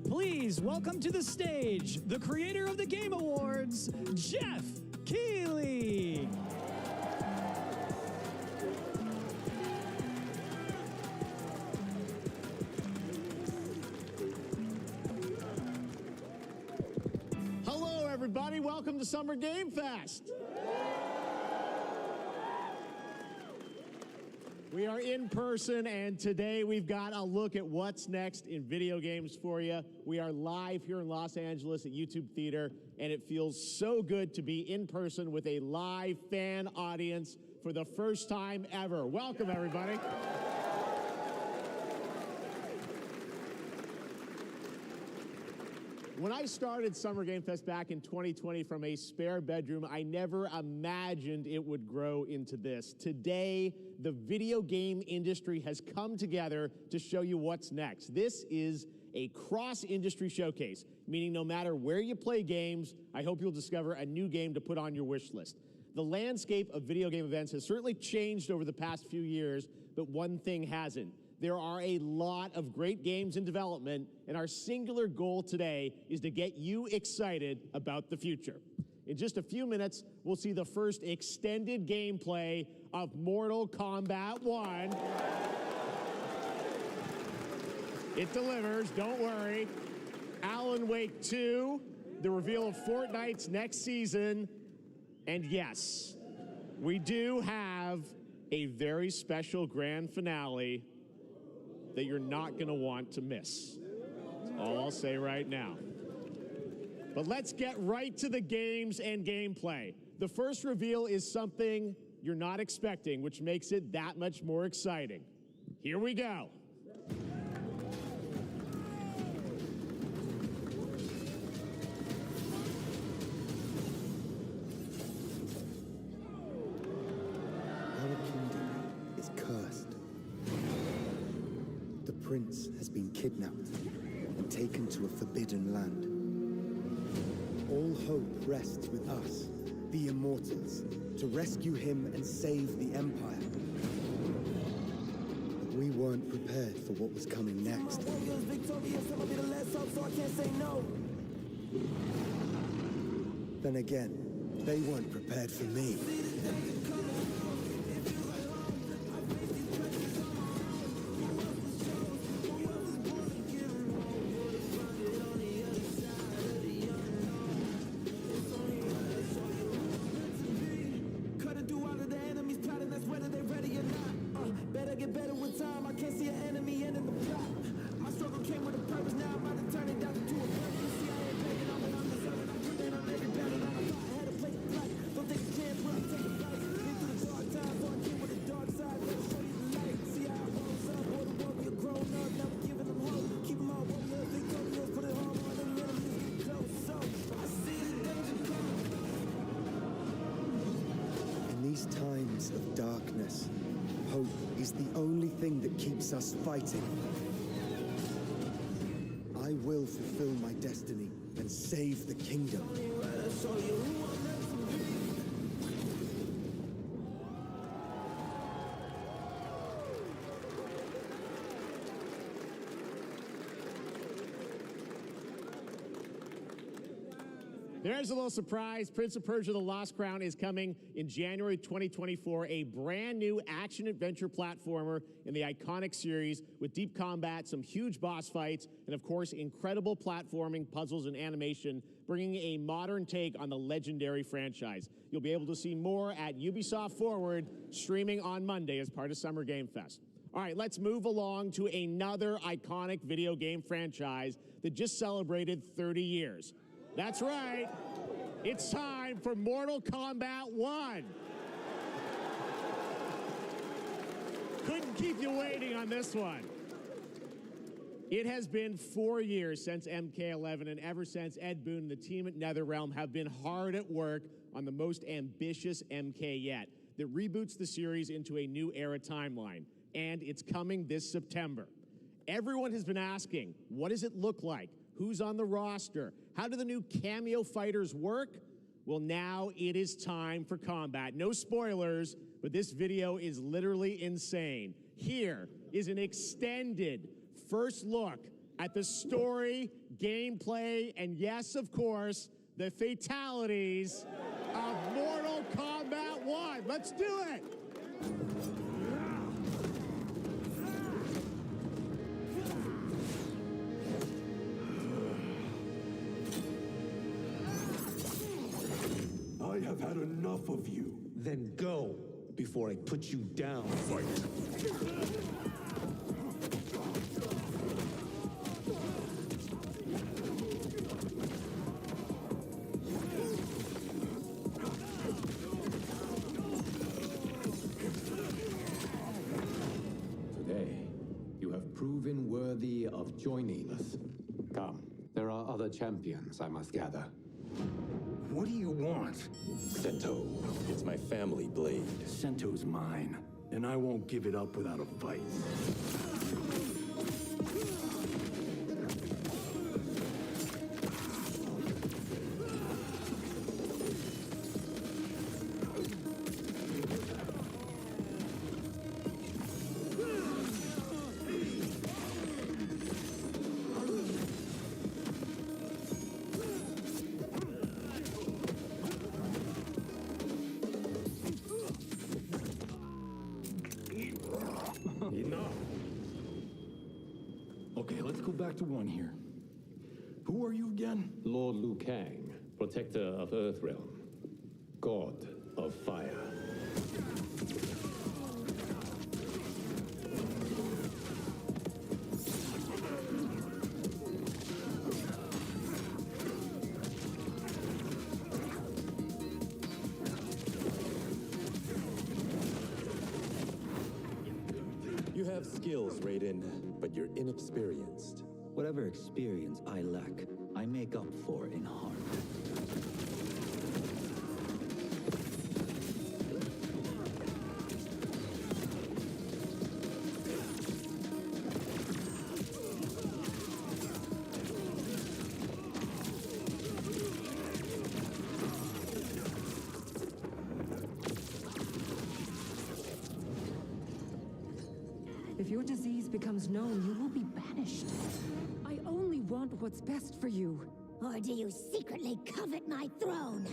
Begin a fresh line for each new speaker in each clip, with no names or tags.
Please welcome to the stage the creator of the Game Awards, Jeff Keighley.
Hello, everybody. Welcome to Summer Game Fest. We are in person, and today we've got a look at what's next in video games for you. We are live here in Los Angeles at YouTube Theater, and it feels so good to be in person with a live fan audience for the first time ever. Welcome, everybody. When I started Summer Game Fest back in 2020 from a spare bedroom, I never imagined it would grow into this. Today, the video game industry has come together to show you what's next. This is a cross-industry showcase, meaning no matter where you play games, I hope you'll discover a new game to put on your wish list. The landscape of video game events has certainly changed over the past few years, but one thing hasn't. There are a lot of great games in development, and our singular goal today is to get you excited about the future. In just a few minutes, we'll see the first extended gameplay of Mortal Kombat 1. It delivers, don't worry. Alan Wake 2, the reveal of Fortnite's next season, and yes, we do have a very special grand finale that you're not going to want to miss. That's all I'll say right now. But let's get right to the games and gameplay. The first reveal is something you're not expecting, which makes it that much more exciting. Here we go.
Our kingdom is cursed. The prince has been kidnapped and taken to a forbidden land. All hope rests with us, the immortals, to rescue him and save the empire. But we weren't prepared for what was coming next. Then again, they weren't prepared for me. In these times of darkness, hope is the only thing that keeps us fighting. I will fulfill my destiny and save the kingdom.
There's a little surprise. Prince of Persia: The Lost Crown is coming in January 2024, a brand new action-adventure platformer in the iconic series with deep combat, some huge boss fights, and of course, incredible platforming, puzzles, and animation, bringing a modern take on the legendary franchise. You'll be able to see more at Ubisoft Forward, streaming on Monday as part of Summer Game Fest. All right, let's move along to another iconic video game franchise that just celebrated 30 years. That's right. It's time for Mortal Kombat 1. Couldn't keep you waiting on this one. It has been 4 years since MK11, and ever since, Ed Boon and the team at NetherRealm have been hard at work on the most ambitious MK yet that reboots the series into a new era timeline, and it's coming this September. Everyone has been asking, what does it look like? Who's on the roster? How do the new cameo fighters work? Well, now it is time for combat. No spoilers, but this video is literally insane. Here is an extended first look at the story, gameplay, and yes, of course, the fatalities of Mortal Kombat 1. Let's do it!
I have had enough of you.
Then go before I put you down.
Fight.
Today, you have proven worthy of joining us. Come, there are other champions I must gather.
What do you want?
Sento, it's my family blade.
Sento's mine, and I won't give it up without a fight. Enough. Okay, let's go back to one here. Who are you again?
Lord Liu Kang, protector of Earthrealm, god of fire.
You have skills, Raiden, but you're inexperienced.
Whatever experience I lack, I make up for in heart.
If your disease becomes known, you will be banished. I only want what's best for you.
Or do you secretly covet my throne?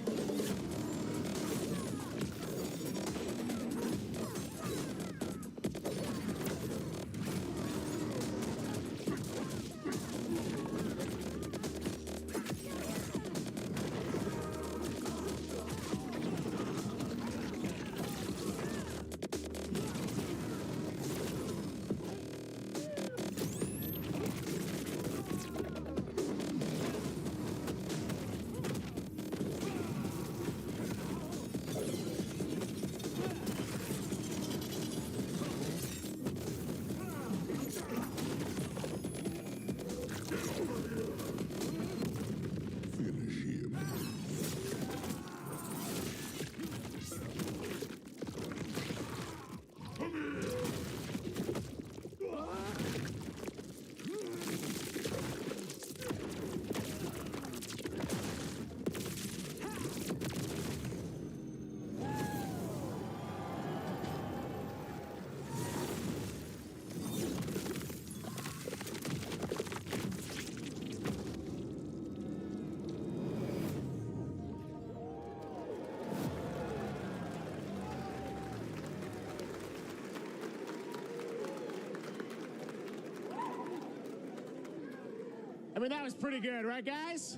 I mean, that was pretty good, right, guys?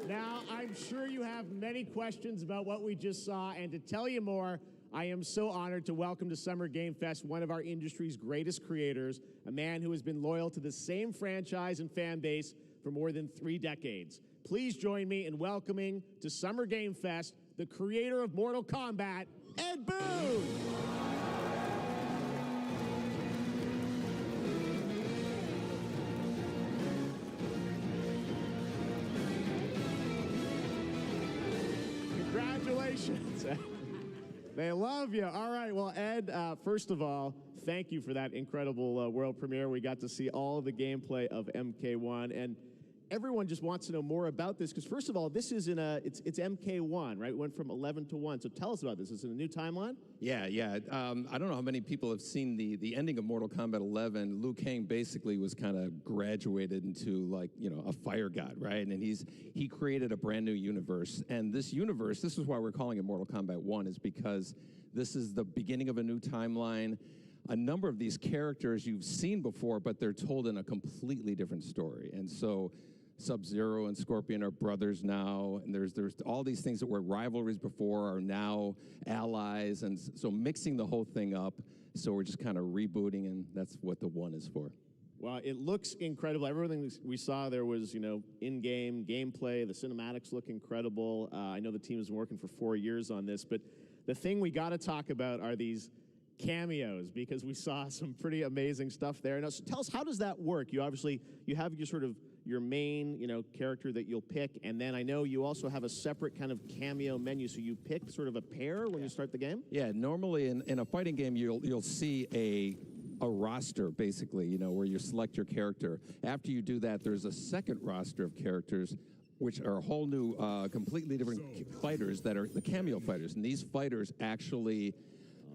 Now, I'm sure you have many questions about what we just saw, and to tell you more, I am so honored to welcome to Summer Game Fest one of our industry's greatest creators, a man who has been loyal to the same franchise and fan base for more than 3 decades. Please join me in welcoming to Summer Game Fest the creator of Mortal Kombat, Ed Boon! Congratulations. They love you. All right, well, Ed, first of all, thank you for that incredible world premiere. We got to see all of the gameplay of MK1, and everyone just wants to know more about this, because first of all, this is it's MK1, right? It went from 11 to 1, so tell us about this. Is it a new timeline?
Yeah. I don't know how many people have seen the ending of Mortal Kombat 11. Liu Kang basically was kind of graduated into, like, you know, a fire god, right? And he created a brand new universe. And this universe, this is why we're calling it Mortal Kombat 1, is because this is the beginning of a new timeline. A number of these characters you've seen before, but they're told in a completely different story. And so Sub-Zero and Scorpion are brothers now, and there's all these things that were rivalries before are now allies, and so mixing the whole thing up, so we're just kind of rebooting, and that's what the 1 is for.
Well, it looks incredible. Everything we saw there was, you know, in-game gameplay. The cinematics look incredible. I know the team has been working for 4 years on this, but the thing we got to talk about are these cameos, because we saw some pretty amazing stuff there. Now, so tell us, how does that work? You have your sort of your main, you know, character that you'll pick, and then I know you also have a separate kind of cameo menu, so you pick sort of a pair when you start the game?
Yeah, normally in a fighting game, you'll see a roster, basically, you know, where you select your character. After you do that, there's a second roster of characters, which are a whole new, completely different fighters that are the cameo fighters, and these fighters actually,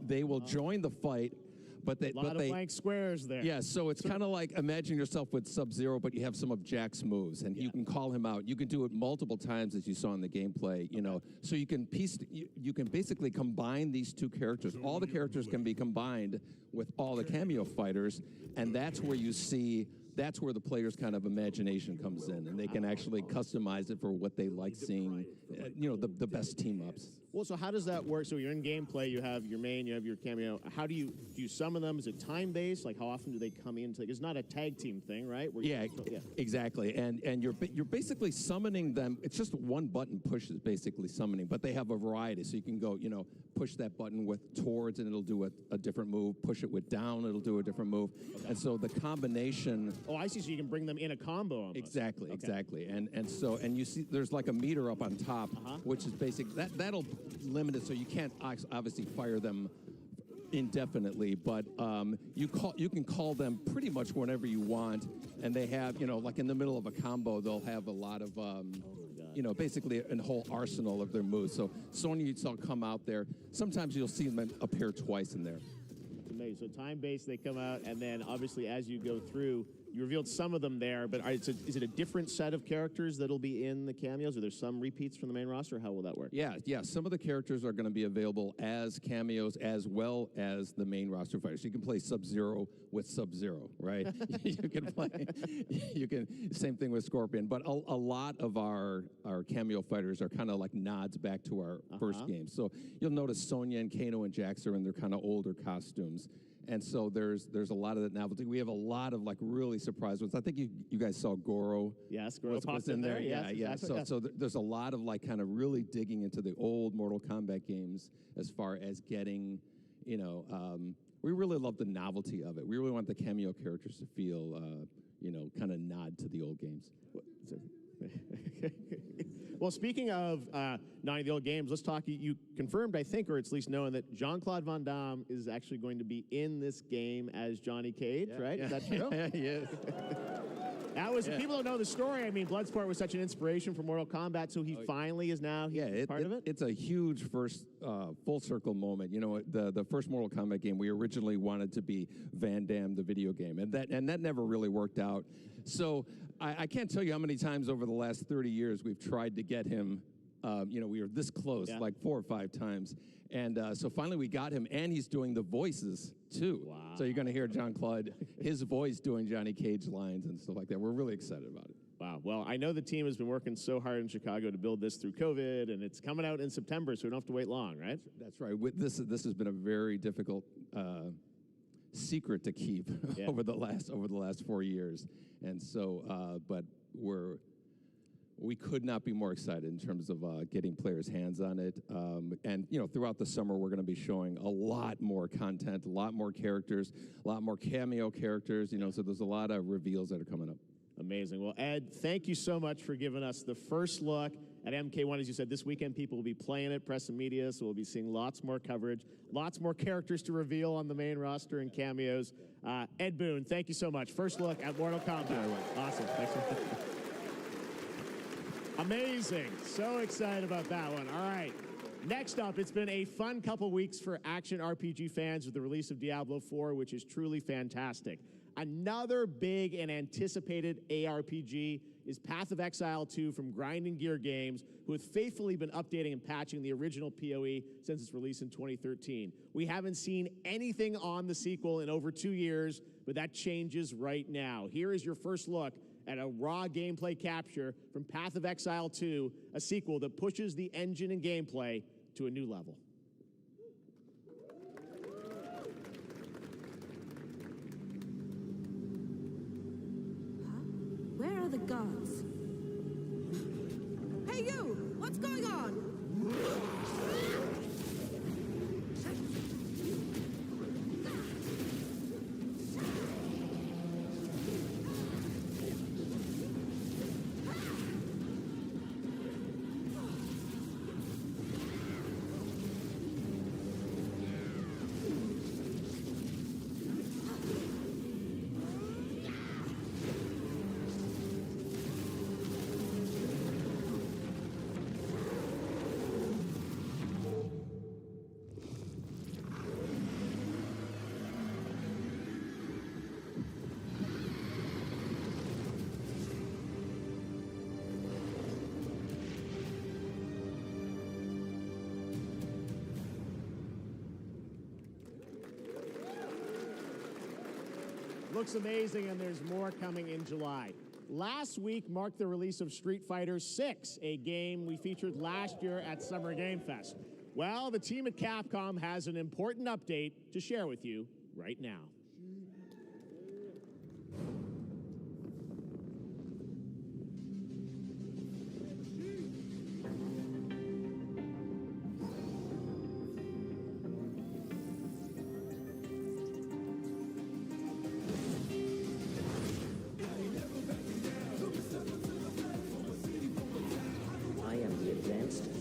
they will join the fight, but they...
A lot of blank squares there.
Yeah, so it's kind of like, imagine yourself with Sub-Zero, but you have some of Jack's moves, and you can call him out. You can do it multiple times, as you saw in the gameplay, you know. So you can you can basically combine these two characters. All the characters can be combined with all the cameo fighters, and that's where you see... That's where the player's kind of imagination comes in, and they can actually customize it for what they like seeing, you know, the best team-ups.
Well, so how does that work? So you're in gameplay, you have your main, you have your cameo. How do you summon them? Is it time-based? Like, how often do they come in? It's not a tag team thing, right?
Exactly. And you're basically summoning them. It's just one button push is basically summoning, but they have a variety. So you can go, you know, push that button with towards, and it'll do a different move. Push it with down, it'll do a different move. Okay. And so the combination...
Oh, I see. So you can bring them in a combo almost.
Exactly. And you see there's like a meter up on top, which is basic. That'll limit it, so you can't obviously fire them indefinitely, but you can call them pretty much whenever you want, and they have, you know, like in the middle of a combo, they'll have a lot of you know, basically a whole arsenal of their moves. So Sonya, you saw come out there. Sometimes you'll see them appear twice in there.
Amazing. So time-based, they come out, and then obviously as you go through, you revealed some of them there, but is it a different set of characters that'll be in the cameos? Are there some repeats from the main roster? How will that work?
Yeah. Some of the characters are going to be available as cameos as well as the main roster fighters. You can play Sub-Zero with Sub-Zero, right? Same thing with Scorpion. But a lot of our cameo fighters are kind of like nods back to our first game. So you'll notice Sonya and Kano and Jax are in their kind of older costumes. And so there's a lot of that novelty. We have a lot of like really surprise ones. I think you guys saw Goro.
Yes, Goro popped in there.
Yeah.
Exactly.
So there's a lot of like kind of really digging into the old Mortal Kombat games as far as getting, you know, we really love the novelty of it. We really want the cameo characters to feel, you know, kind of nod to the old games.
Well, speaking of nodding the old games, let's talk. You confirmed, I think, or it's at least known, that Jean-Claude Van Damme is actually going to be in this game as Johnny Cage, right? Is that true?
Yes.
That was, people don't know the story. I mean, Bloodsport was such an inspiration for Mortal Kombat, so he finally is now part of it?
It's a huge first full circle moment. You know, the first Mortal Kombat game, we originally wanted to be Van Damme, the video game, and that never really worked out. So I can't tell you how many times over the last 30 years we've tried to get him. You know, we were this close, like 4 or 5 times. And so finally we got him, and he's doing the voices too.
Wow.
So you're going to hear Jean-Claude, his voice doing Johnny Cage lines and stuff like that. We're really excited about it.
Wow. Well, I know the team has been working so hard in Chicago to build this through COVID, and it's coming out in September, so we don't have to wait long, right?
That's right. This has been a very difficult secret to keep over the last 4 years, and so but we could not be more excited in terms of getting players' hands on it. And throughout the summer, we're going to be showing a lot more content, a lot more characters, a lot more cameo characters. So there's a lot of reveals that are coming up.
Amazing. Well, Ed, thank you so much for giving us the first look at MK1. As you said, this weekend people will be playing it, press and media, so we'll be seeing lots more coverage, lots more characters to reveal on the main roster and cameos. Ed Boon, thank you so much. First look at Mortal Kombat. Awesome. Thanks. Amazing. So excited about that one. All right. Next up, it's been a fun couple weeks for action RPG fans with the release of Diablo 4, which is truly fantastic. Another big and anticipated ARPG is Path of Exile 2 from Grind & Gear Games, who have faithfully been updating and patching the original PoE since its release in 2013. We haven't seen anything on the sequel in over 2 years, but that changes right now. Here is your first look at a raw gameplay capture from Path of Exile 2, a sequel that pushes the engine and gameplay to a new level.
Where are the gods? Hey you! What's going on?
Looks amazing, and there's more coming in July. Last week marked the release of Street Fighter VI, a game we featured last year at Summer Game Fest. Well, the team at Capcom has an important update to share with you right now.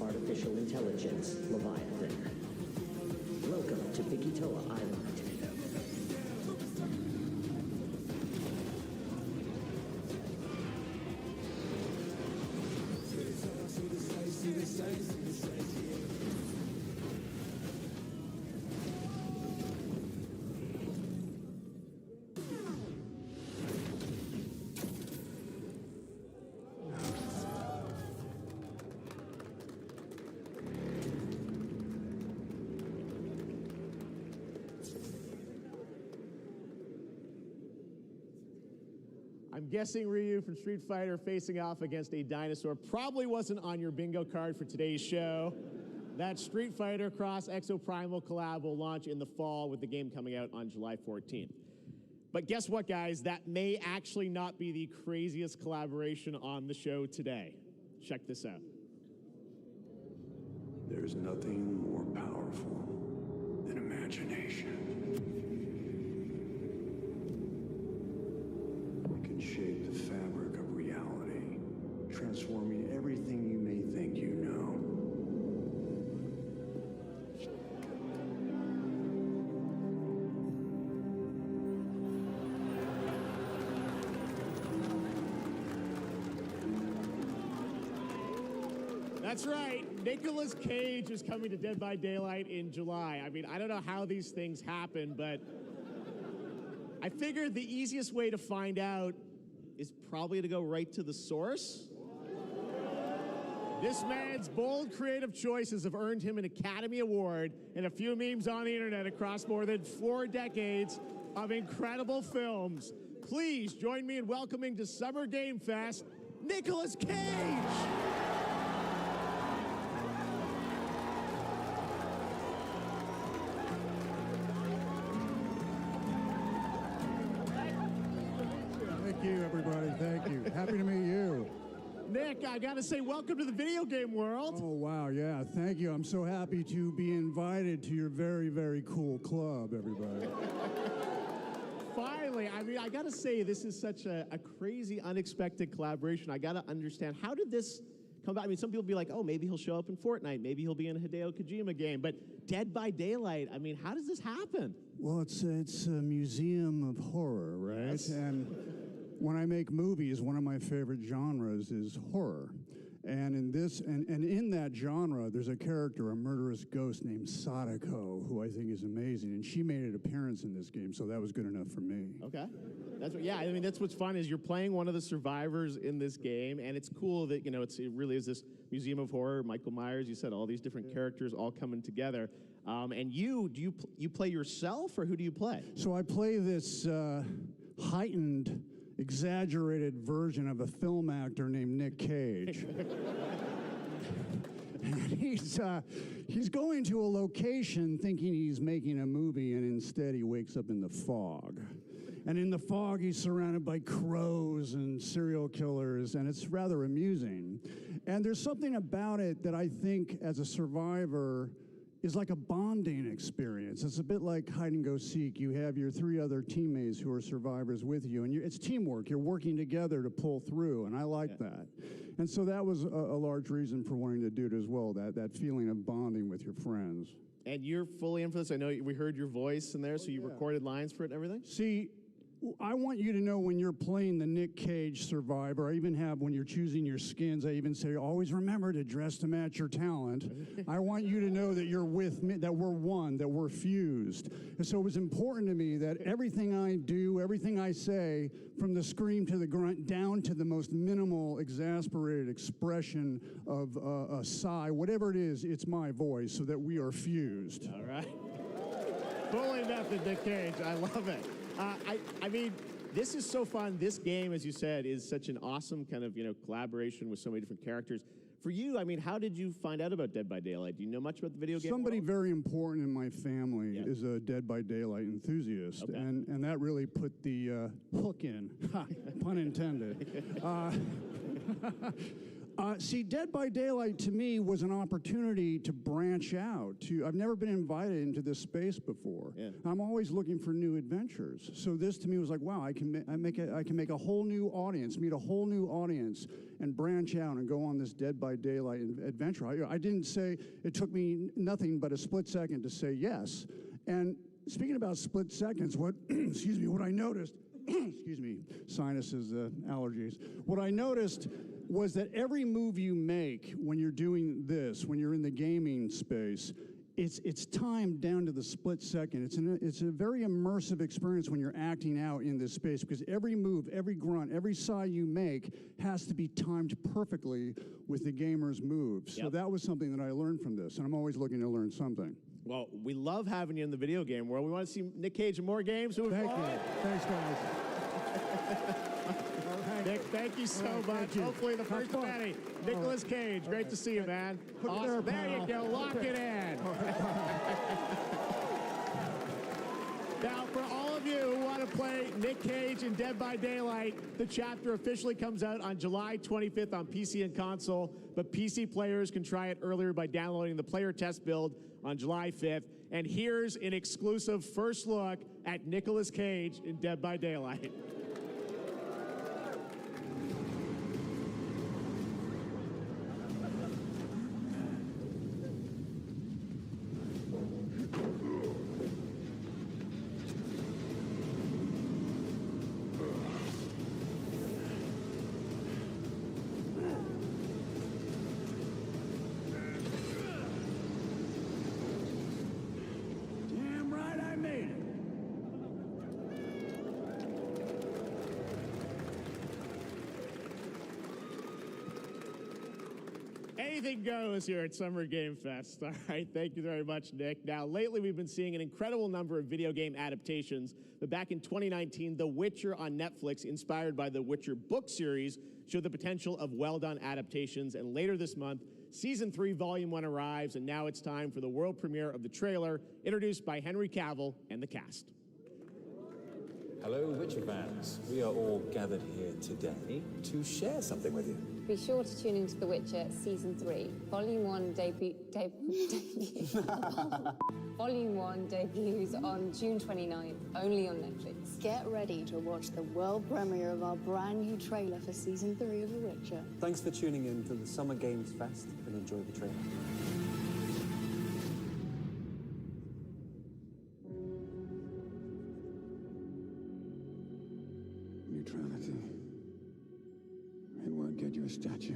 Artificial intelligence, Leviathan. Welcome to Bikitoa Island.
I'm guessing Ryu from Street Fighter facing off against a dinosaur probably wasn't on your bingo card for today's show. That Street Fighter Cross Exoprimal collab will launch in the fall, with the game coming out on July 14th. But guess what, guys? That may actually not be the craziest collaboration on the show today. Check this out.
There's nothing more powerful than imagination. Shape the fabric of reality, transforming everything you may think you know.
That's right. Nicolas Cage is coming to Dead by Daylight in July. I mean, I don't know how these things happen, but I figured the easiest way to find out is probably to go right to the source. This man's bold creative choices have earned him an Academy Award and a few memes on the internet across more than 4 decades of incredible films. Please join me in welcoming to Summer Game Fest, Nicolas Cage!
Thank you, everybody. Thank you. Happy to meet you.
Nick, I gotta say, welcome to the video game world.
Oh, wow, yeah, thank you. I'm so happy to be invited to your very, very cool club, everybody.
Finally, I mean, I gotta say, this is such a crazy, unexpected collaboration. I gotta understand, how did this come about? I mean, some people be like, oh, maybe he'll show up in Fortnite, maybe he'll be in a Hideo Kojima game, but Dead by Daylight, I mean, how does this happen?
Well, it's a museum of horror, right?
Yes.
And when I make movies, one of my favorite genres is horror. And in this, and in that genre, there's a character, a murderous ghost named Sadako, who I think is amazing. And she made an appearance in this game, so that was good enough for me.
Okay. That's what, yeah, I mean, that's what's fun is you're playing one of the survivors in this game, and it's cool that, you know, it really is this museum of horror. Michael Myers, you said all these different characters all coming together. And you play yourself, or who do you play? So I play this heightened, exaggerated version of a film actor named Nick Cage. And he's going to a location thinking he's making a movie, and instead he wakes up in the fog. And in the fog, he's surrounded by crows and serial killers, and it's rather amusing. And there's something about it that I think, as a survivor, is like a bonding experience. It's a bit like hide and go seek. You have your 3 other teammates who are survivors with you, and it's teamwork. You're working together to pull through, and I like that. And so that was a large reason for wanting to do it as well, that feeling of bonding with your friends. And you're fully in for this. I know we heard your voice in there, so you recorded lines for it and everything?
See, I want you to know when you're playing the Nick Cage survivor, I even have, when you're choosing your skins, I even say, always remember to dress to match your talent. I want you to know that you're with me, that we're one, that we're fused. And so it was important to me that everything I do, everything I say, from the scream to the grunt, down to the most minimal, exasperated expression of a sigh, whatever it is, it's my voice, so that we are fused.
All right. Fully method, Nick Cage. I love it. I mean, this is so fun. This game, as you said, is such an awesome kind of, collaboration with so many different characters. For you, I mean, how did you find out about Dead by Daylight? Do you know much about the video game
Somebody
world?
very important in my family is a Dead by Daylight enthusiast,
Okay.
and that really put the hook in, pun intended. See, Dead by Daylight to me was an opportunity to branch out. I've never been invited into this space before.
Yeah.
I'm always looking for new adventures. So this to me was like, wow, I can make a whole new audience, meet a whole new audience, and branch out and go on this Dead by Daylight adventure. I didn't say, it took me nothing but a split second to say yes. And speaking about split seconds, excuse me, what I noticed, excuse me, sinuses, allergies. What I noticed was that every move you make when you're doing this, when you're in the gaming space, it's timed down to the split second. It's a very immersive experience when you're acting out in this space, because every move, every grunt, every sigh you make has to be timed perfectly with the gamer's moves.
Yep.
So that was something that I learned from this, and I'm always looking to learn something.
Well, we love having you in the video game world. We want to see Nick Cage in more games. Thank
you. Thanks, guys.
Nick, thank you so much. Hopefully the first of many. Nicolas Cage, great to see you, man. Awesome. There you go. Lock it in. Now, for all of you who want to play Nick Cage in Dead by Daylight, the chapter officially comes out on July 25th on PC and console, but PC players can try it earlier by downloading the player test build on July 5th. And here's an exclusive first look at Nicolas Cage in Dead by Daylight. Anything goes here at Summer Game Fest. All right, thank you very much, Nick. Now, lately we've been seeing an incredible number of video game adaptations, but back in 2019, The Witcher on Netflix, inspired by the Witcher book series, showed the potential of well-done adaptations, and later this month, Season 3, Volume 1 arrives, and now it's time for the world premiere of the trailer, introduced by Henry Cavill and the cast.
Hello, Witcher fans. We are all gathered here today to share something with you.
Be sure to tune into The Witcher Season 3. Volume 1 Volume 1 debuts on June 29th, only on Netflix.
Get ready to watch the world premiere of our brand new trailer for Season 3 of The Witcher.
Thanks for tuning in to the Summer Games Fest and enjoy the trailer.
Neutrality. It won't get you a statue.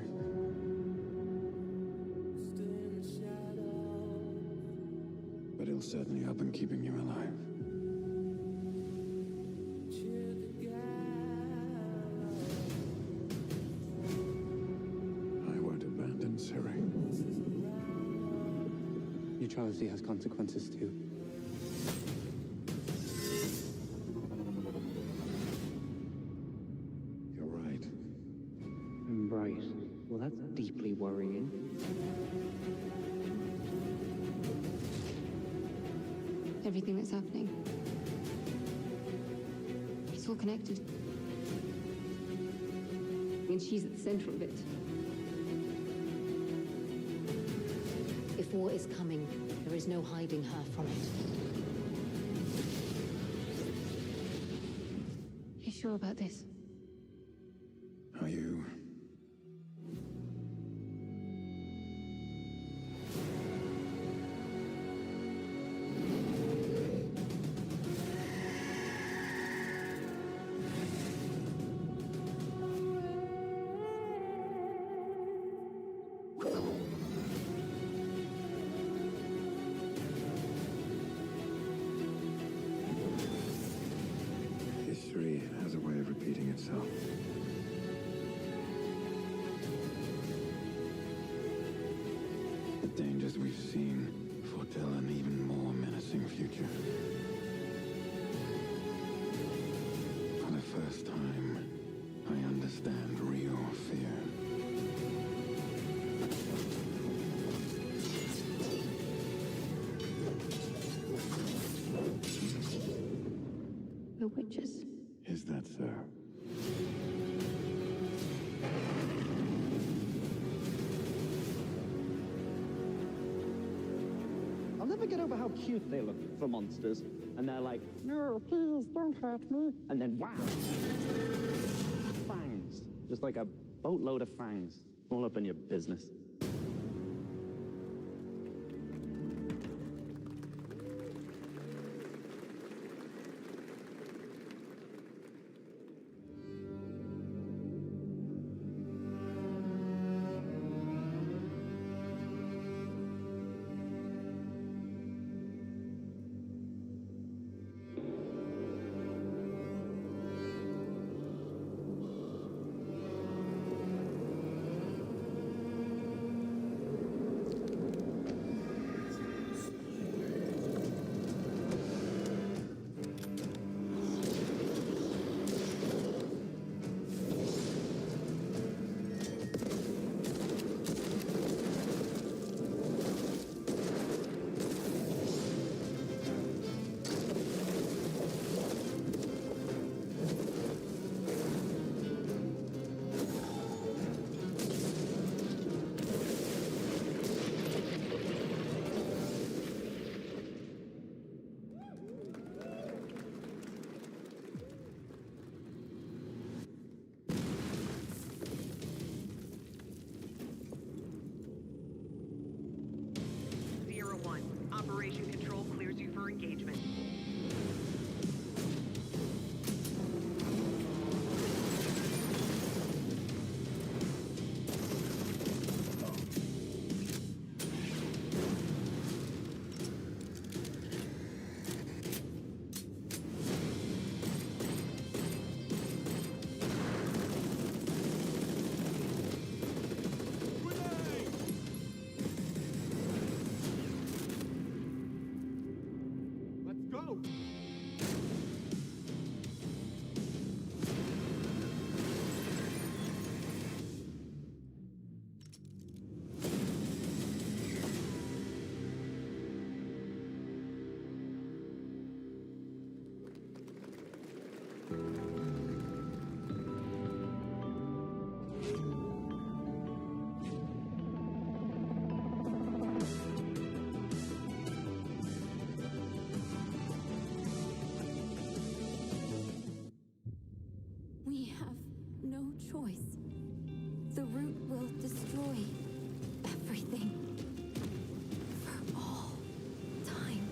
But it'll certainly help in keeping you alive. I won't abandon Ciri.
Neutrality has consequences too.
You're right.
I'm right. Well, that's deeply worrying.
Everything that's happening. It's all connected. And she's at the center of it.
If war is coming, there is no hiding her from it.
You sure about this?
Are you? History has a way of repeating itself. The dangers we've seen foretell an even more menacing future. For the first time, I understand real fear.
The witches.
Is that so?
I'll never get over how cute they look for monsters. And they're like, no, please don't hurt me. And then, wow. Fangs. Just like a boatload of fangs. All up in your business.
We have no choice. The root will destroy everything. For all time.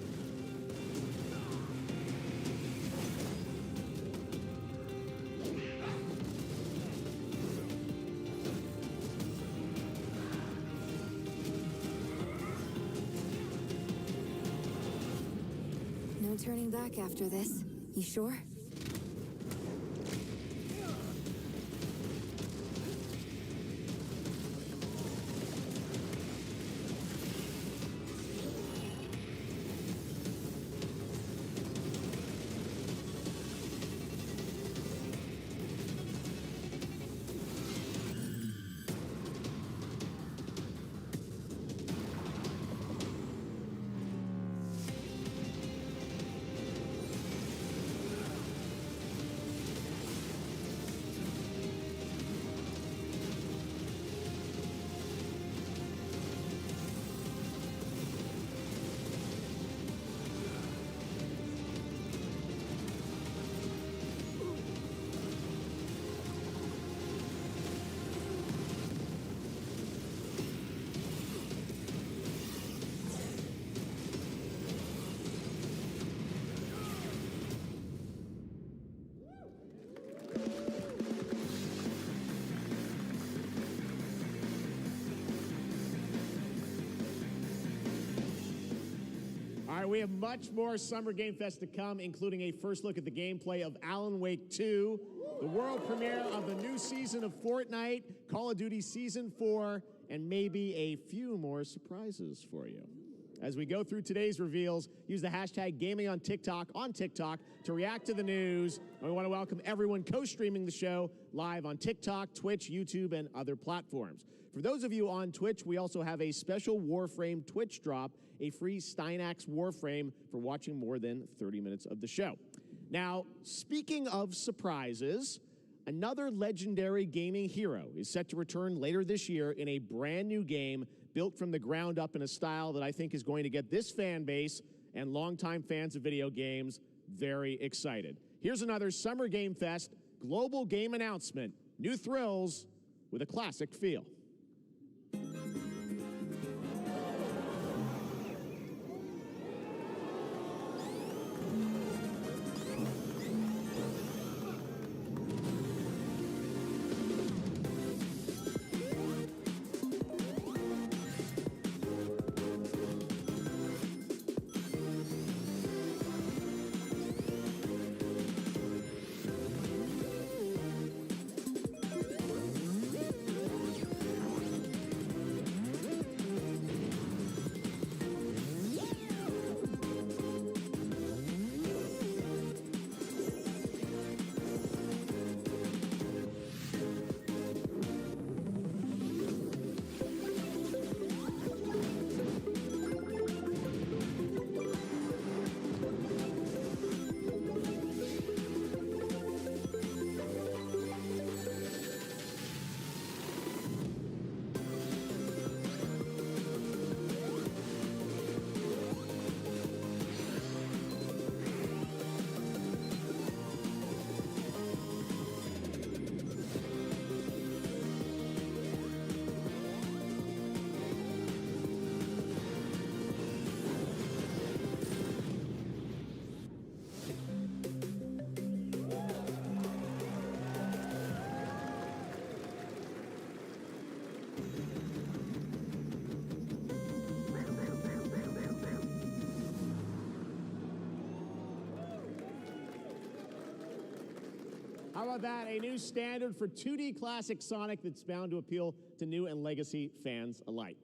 No turning back after this. You sure?
All right, we have much more Summer Game Fest to come, including a first look at the gameplay of Alan Wake 2, the world premiere of the new season of Fortnite, Call of Duty Season 4, and maybe a few more surprises for you. As we go through today's reveals, use the hashtag gaming on TikTok to react to the news. And we want to welcome everyone co-streaming the show live on TikTok, Twitch, YouTube, and other platforms. For those of you on Twitch, we also have a special Warframe Twitch drop, a free Steinax Warframe for watching more than 30 minutes of the show. Now, speaking of surprises, another legendary gaming hero is set to return later this year in a brand new game built from the ground up in a style that I think is going to get this fan base and longtime fans of video games very excited. Here's another Summer Game Fest global game announcement. New thrills with a classic feel. How about that? A new standard for 2D classic Sonic that's bound to appeal to new and legacy fans alike.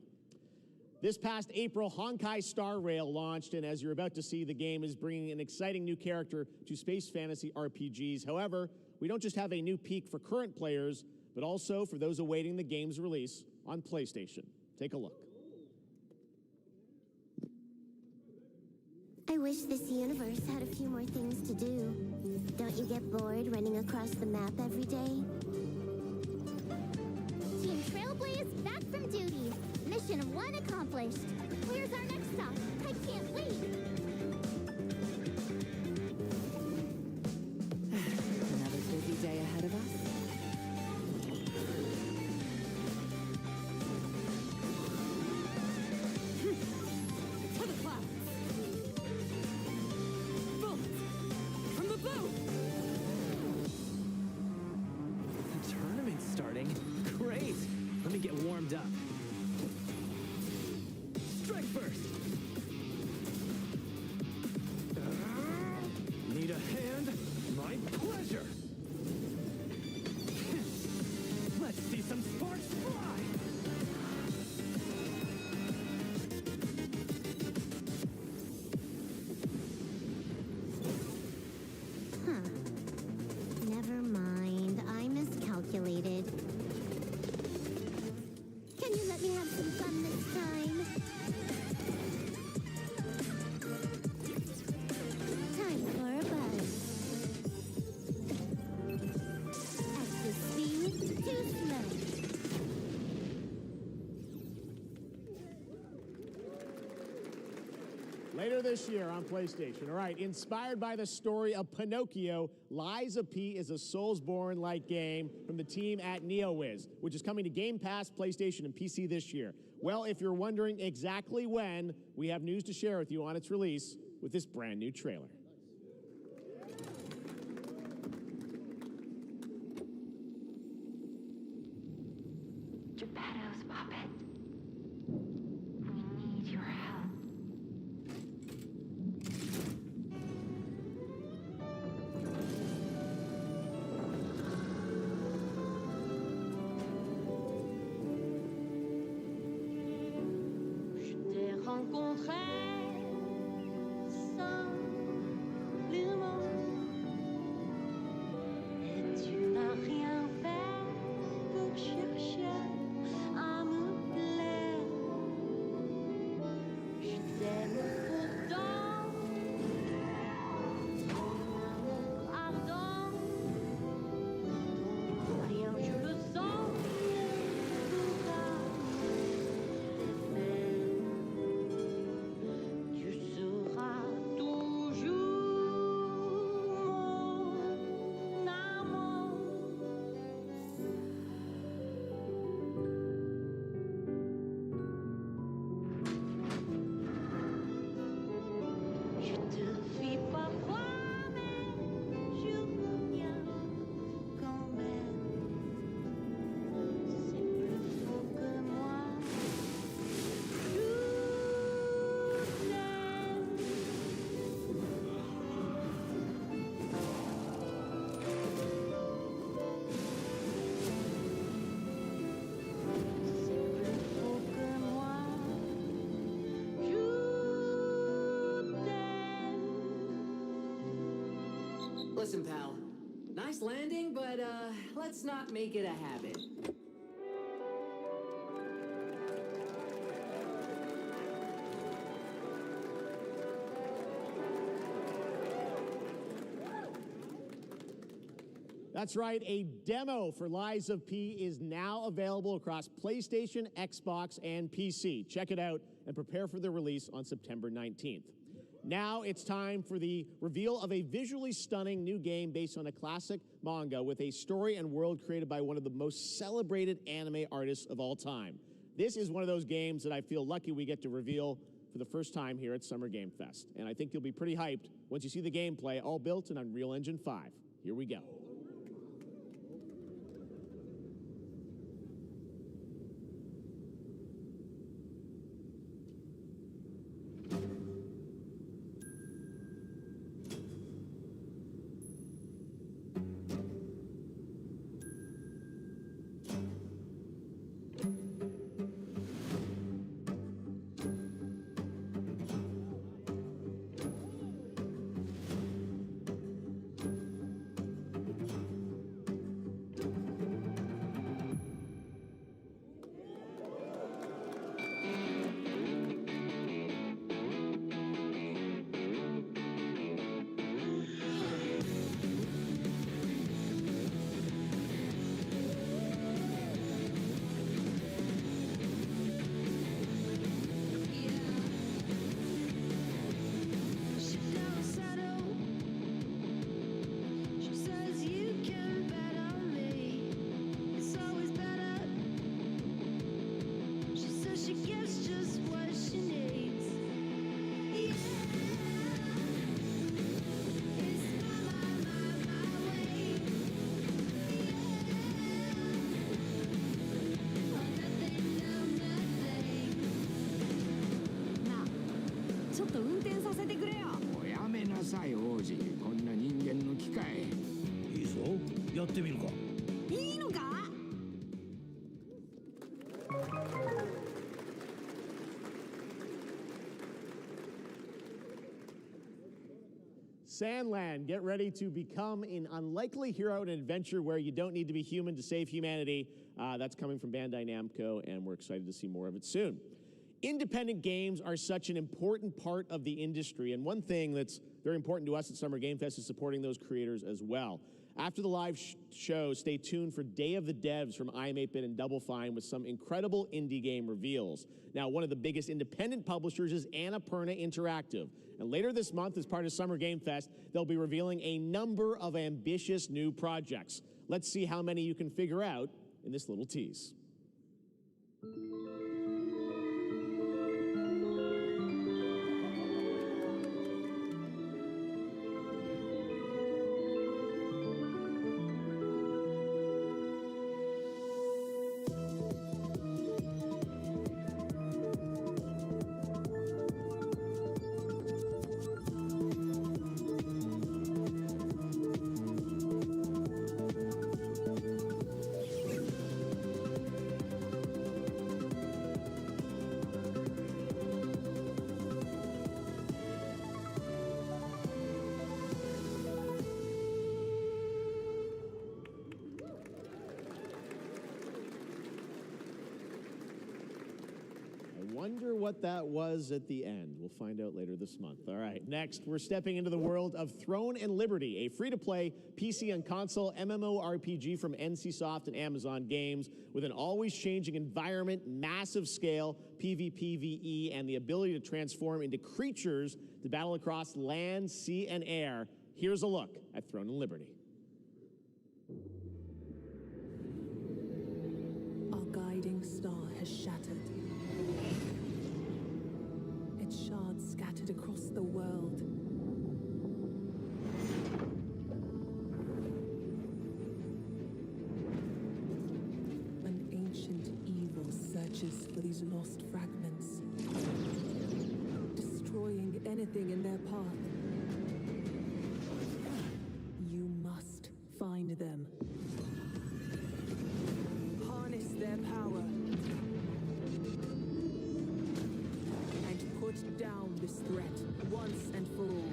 This past April, Honkai Star Rail launched, and as you're about to see, the game is bringing an exciting new character to space fantasy RPGs. However, we don't just have a new peak for current players, but also for those awaiting the game's release on PlayStation. Take a look.
I wish this universe had a few more things to do. Don't you get bored running across the map every day?
Team Trailblaze back from duty. Mission 1 accomplished. Where's our next stop? I can't wait.
Another busy day ahead of us.
and get warmed up. Strike first. Need a hand? My pleasure. Let's see some sparks fly.
Never mind. I miscalculated. Can you let me have some fun this time? Time for a buzz. Extra speed, too slow.
Later this year on PlayStation. All right, inspired by the story of Pinocchio, Lies of P is a Soulsborne-like game from the team at NeoWiz, which is coming to Game Pass, PlayStation, and PC this year. Well, if you're wondering exactly when, we have news to share with you on its release with this brand new trailer.
Geppetto's puppet. We need your help.
Je t'ai rencontré simplement et tu n'as rien fait pour chercher à me plaire. Je t'aime pourtant, ton amour ardent, rien je le sens pourra faire. Tu seras toujours mon amant. Je te fuis parfois, mais je reviens quand même. C'est plus fort que moi. Je t'aime. C'est plus fort que moi. Je t'aime.
Listen, pal. Nice landing, but let's not make it a habit.
That's right, a demo for Lies of P is now available across PlayStation, Xbox, and PC. Check it out and prepare for the release on September 19th. Now it's time for the reveal of a visually stunning new game based on a classic manga with a story and world created by one of the most celebrated anime artists of all time. This is one of those games that I feel lucky we get to reveal for the first time here at Summer Game Fest. And I think you'll be pretty hyped once you see the gameplay, all built in Unreal Engine 5. Here we go.
やってみるか。
いいのか？
Sandland, get ready to become an unlikely hero in an adventure where you don't need to be human to save humanity. That's coming from Bandai Namco, and we're excited to see more of it soon. Independent games are such an important part of the industry, and one thing that's very important to us at Summer Game Fest is supporting those creators as well. After the live show, stay tuned for Day of the Devs from I'm8bit and Double Fine with some incredible indie game reveals. Now, one of the biggest independent publishers is Annapurna Interactive. And later this month, as part of Summer Game Fest, they'll be revealing a number of ambitious new projects. Let's see how many you can figure out in this little tease. Wonder what that was at the end. We'll find out later this month. All right, next, we're stepping into the world of Throne and Liberty, a free-to-play PC and console MMORPG from NCSoft and Amazon Games with an always-changing environment, massive scale, PvPvE, and the ability to transform into creatures to battle across land, sea, and air. Here's a look at Throne and Liberty.
Our guiding star has shattered. Its shards scattered across the world. An ancient evil searches for these lost fragments, destroying anything in their path. You must find them. Harness their power. Put down this threat once and for all.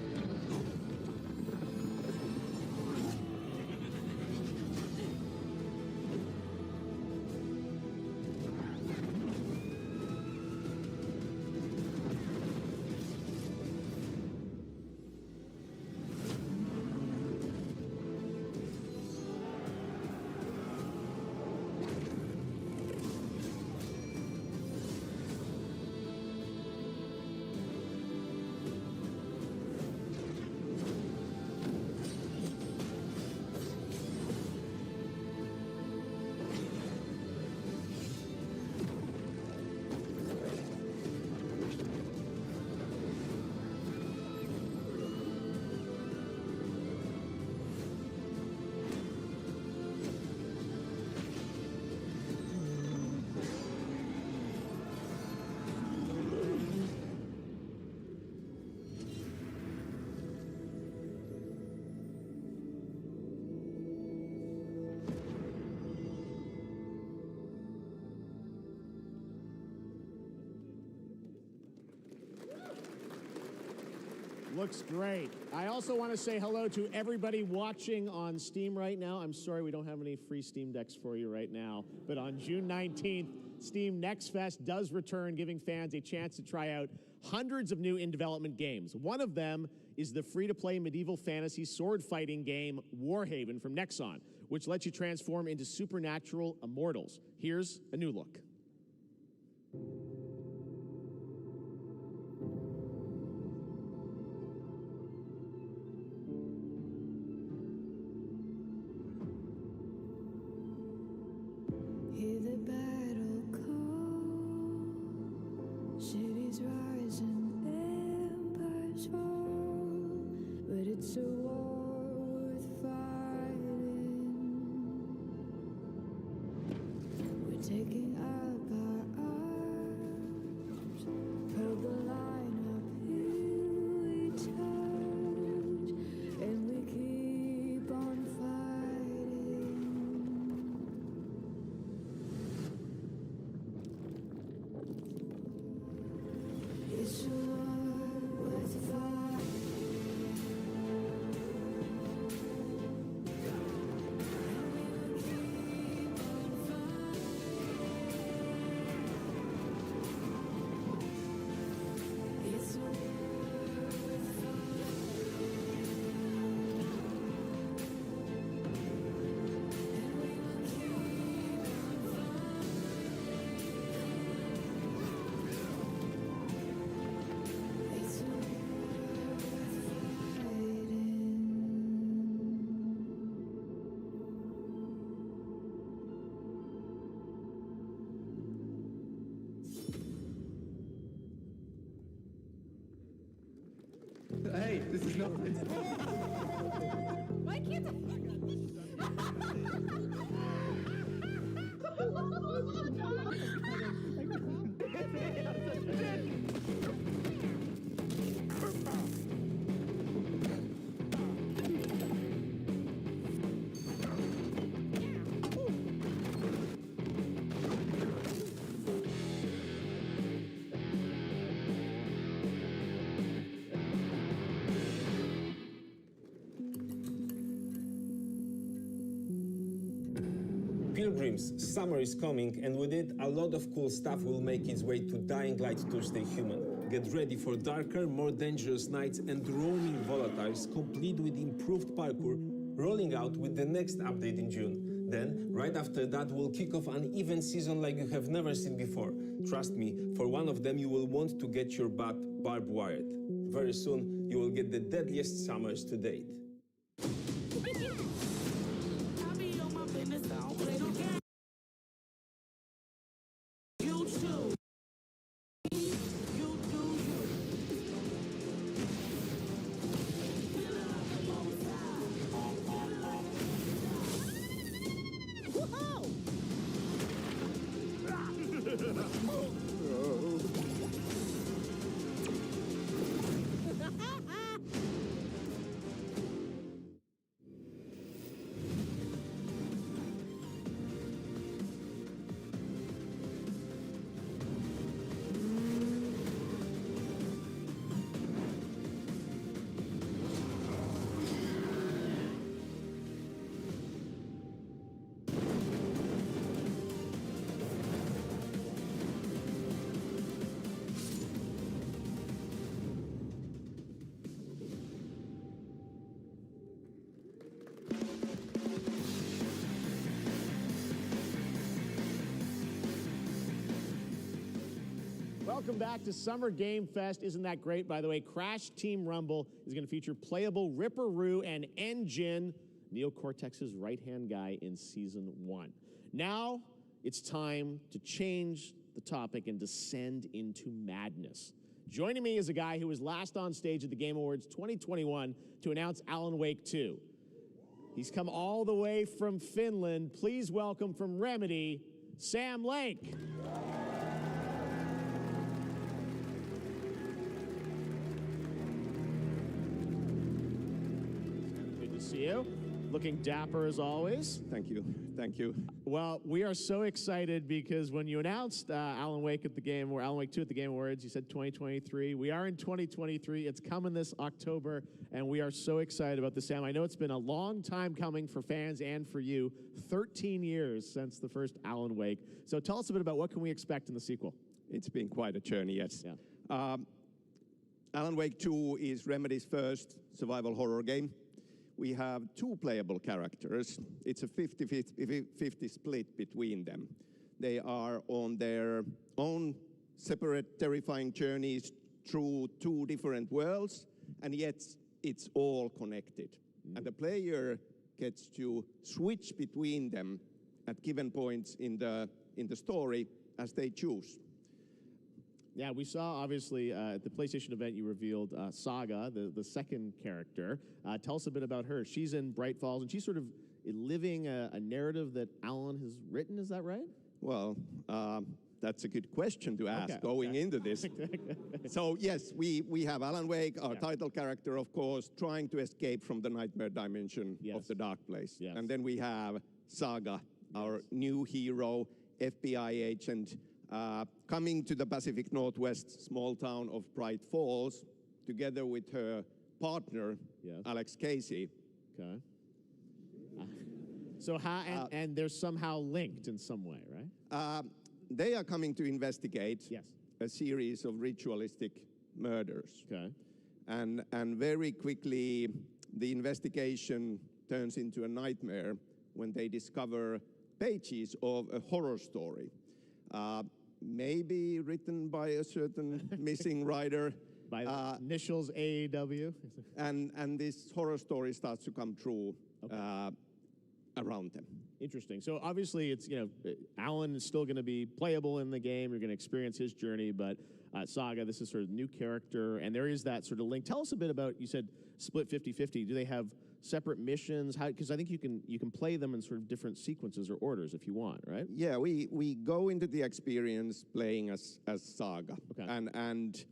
Looks great. I also want to say hello to everybody watching on Steam right now. I'm sorry we don't have any free Steam Decks for you right now, but on June 19th, Steam Next Fest does return, giving fans a chance to try out hundreds of new in-development games. One of them is the free-to-play medieval fantasy sword-fighting game Warhaven from Nexon, which lets you transform into supernatural immortals. Here's a new look.
Hear the battle call, cities rise and empires fall, but it's a war worth fighting. We're taking up our arms, held the line up, here we touch, and we keep on fighting.
Why can't
Pilgrims, summer is coming, and with it, a lot of cool stuff will make its way to Dying Light Tuesday Human. Get ready for darker, more dangerous nights and roaming volatiles, complete with improved parkour, rolling out with the next update in June. Then, right after that, we'll kick off an event season like you have never seen before. Trust me, for one of them, you will want to get your butt barbed wired. Very soon, you will get the deadliest summers to date.
Welcome back to Summer Game Fest. Isn't that great? By the way, Crash Team Rumble is going to feature playable Ripperoo and Engine, Neo Cortex's right-hand guy in Season 1. Now, it's time to change the topic and descend into madness. Joining me is a guy who was last on stage at the Game Awards 2021 to announce Alan Wake 2. He's come all the way from Finland. Please welcome from Remedy, Sam Lake. See you. Looking dapper as always.
Thank you. Thank you.
Well, we are so excited because when you announced Alan Wake 2 at the Game Awards, you said 2023. We are in 2023. It's coming this October, and we are so excited about this, Sam. I know it's been a long time coming for fans and for you. 13 years since the first Alan Wake. So tell us a bit about what can we expect in the sequel.
It's been quite a journey, yes.
Yeah.
Alan Wake 2 is Remedy's first survival horror game. We have two playable characters. It's a 50-50 split between them. They are on their own separate terrifying journeys through two different worlds, and yet it's all connected. And the player gets to switch between them at given points in the story as they choose.
Yeah, we saw, obviously, at the PlayStation event, you revealed Saga, the second character. Tell us a bit about her. She's in Bright Falls, and she's sort of living a narrative that Alan has written. Is that right?
Well, that's a good question to ask going into this. So, yes, we have Alan Wake, our title character, of course, trying to escape from the nightmare dimension of the dark place.
Yes.
And then we have Saga, our new hero, FBI agent, coming to the Pacific Northwest small town of Bright Falls, together with her partner, Alex Casey.
Okay. So how, and they're somehow linked in some way, right?
They are coming to investigate a series of ritualistic murders.
Okay.
And very quickly, the investigation turns into a nightmare when they discover pages of a horror story. Maybe written by a certain missing writer.
By initials AEW.
And this horror story starts to come true around them.
Interesting. So obviously it's, Alan is still going to be playable in the game. You're going to experience his journey, but Saga, this is sort of new character, and there is that sort of link. Tell us a bit about, you said split 50-50. Do they have separate missions? Because I think you can play them in sort of different sequences or orders if you want, right?
Yeah, we go into the experience playing as Saga.
Okay.
And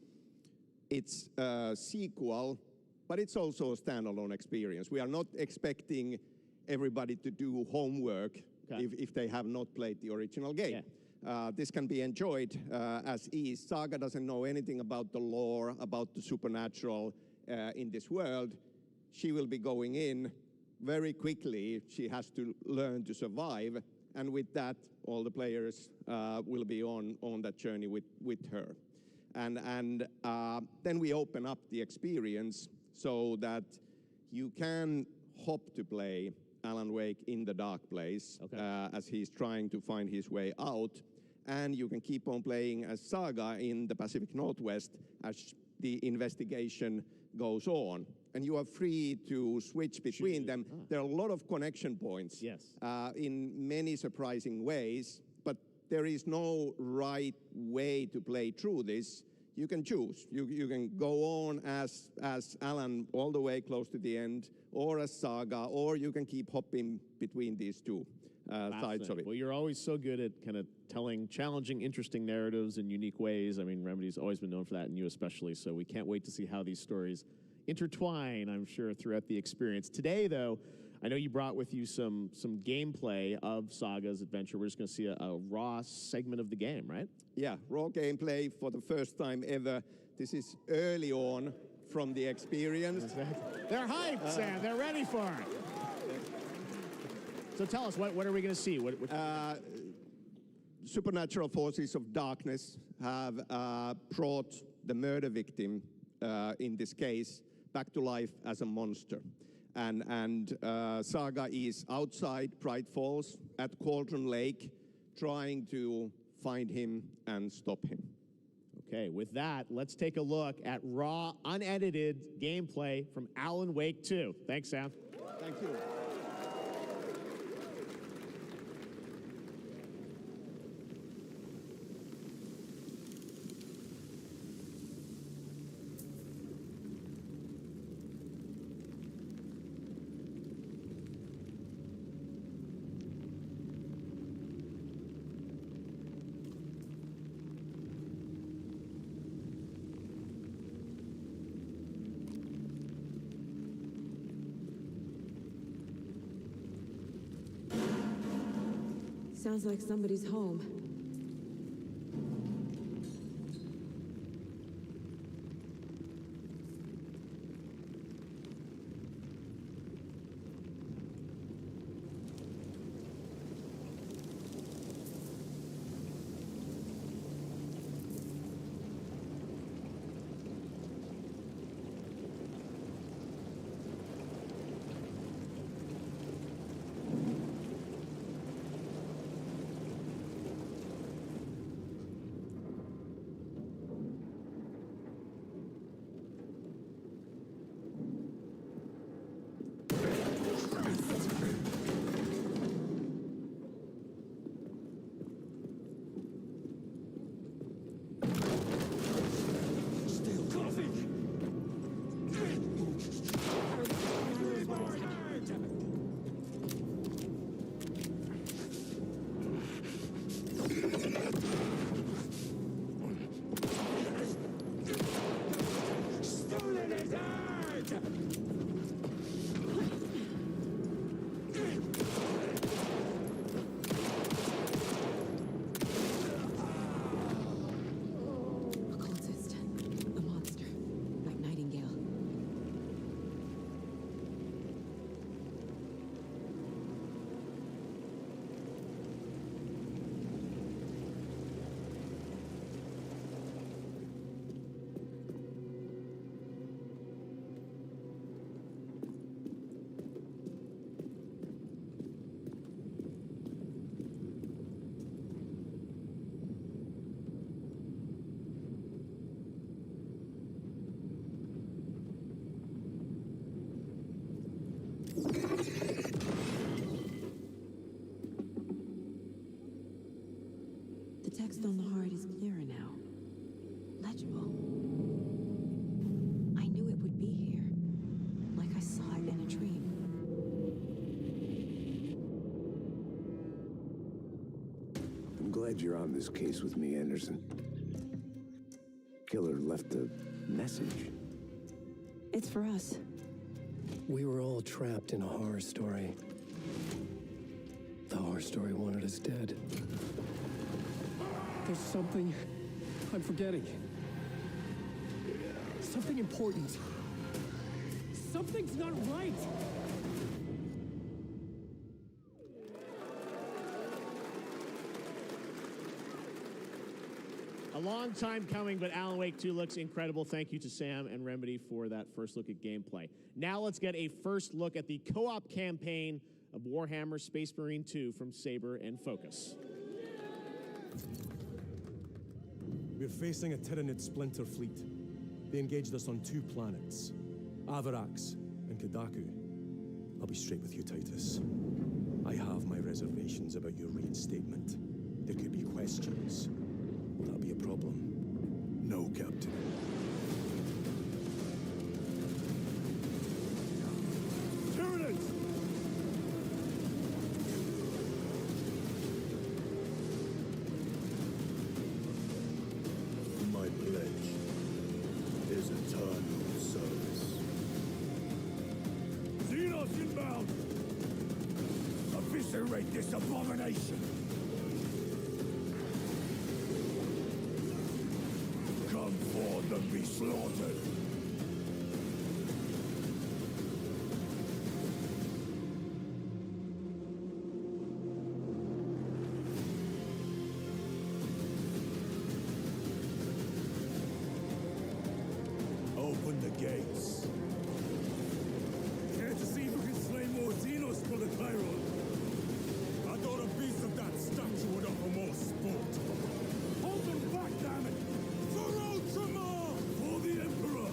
it's a sequel, but it's also a standalone experience. We are not expecting everybody to do homework if they have not played the original game.
Yeah.
This can be enjoyed as is. Saga doesn't know anything about the lore, about the supernatural in this world. She will be going in very quickly. She has to learn to survive. And with that, all the players will be on that journey with her. And then we open up the experience so that you can hop to play Alan Wake in the dark place as he's trying to find his way out. And you can keep on playing as Saga in the Pacific Northwest as the investigation goes on. And you are free to switch between them. There are a lot of connection points in many surprising ways, but there is no right way to play through this. You can choose. You can go on as Alan all the way close to the end, or as Saga, or you can keep hopping between these two sides of it.
Well, you're always so good at kind of telling challenging, interesting narratives in unique ways. I mean, Remedy's always been known for that, and you especially, so we can't wait to see how these stories intertwine, I'm sure, throughout the experience. Today, though, I know you brought with you some gameplay of Saga's adventure. We're just going to see a raw segment of the game, right?
Yeah, raw gameplay for the first time ever. This is early on from the experience.
They're hyped, Sam. They're ready for it. So tell us, what are we going to see?
Supernatural forces of darkness have brought the murder victim, in this case, back to life as a monster. And Saga is outside Bright Falls at Cauldron Lake, trying to find him and stop him.
Okay, with that, let's take a look at raw, unedited gameplay from Alan Wake 2. Thanks, Sam.
Thank you.
Sounds like somebody's home. The text on the heart is clearer now. Legible. I knew it would be here. Like I saw it in a dream.
I'm glad you're on this case with me, Anderson. Killer left a message.
It's for us.
We were all trapped in a horror story. The horror story wanted us dead. There's something I'm forgetting. Something important. Something's not right!
A long time coming, but Alan Wake 2 looks incredible. Thank you to Sam and Remedy for that first look at gameplay. Now let's get a first look at the co-op campaign of Warhammer Space Marine 2 from Saber and Focus.
We're facing a Tyranid splinter fleet. They engaged us on 2 planets, Avarax and Kadaku. I'll be straight with you, Titus. I have my reservations about your reinstatement. There could be questions. Will that be a problem? No, Captain. Tyranids! My pledge is eternal service. Xenos inbound! Eviscerate this abomination! Come forth and be slaughtered! Open the gates. Care to see who can slay more Xenos for the Chiron? I thought a piece of that statue would offer more sport. Hold them back, damn it! For Ultramar! For the Emperor!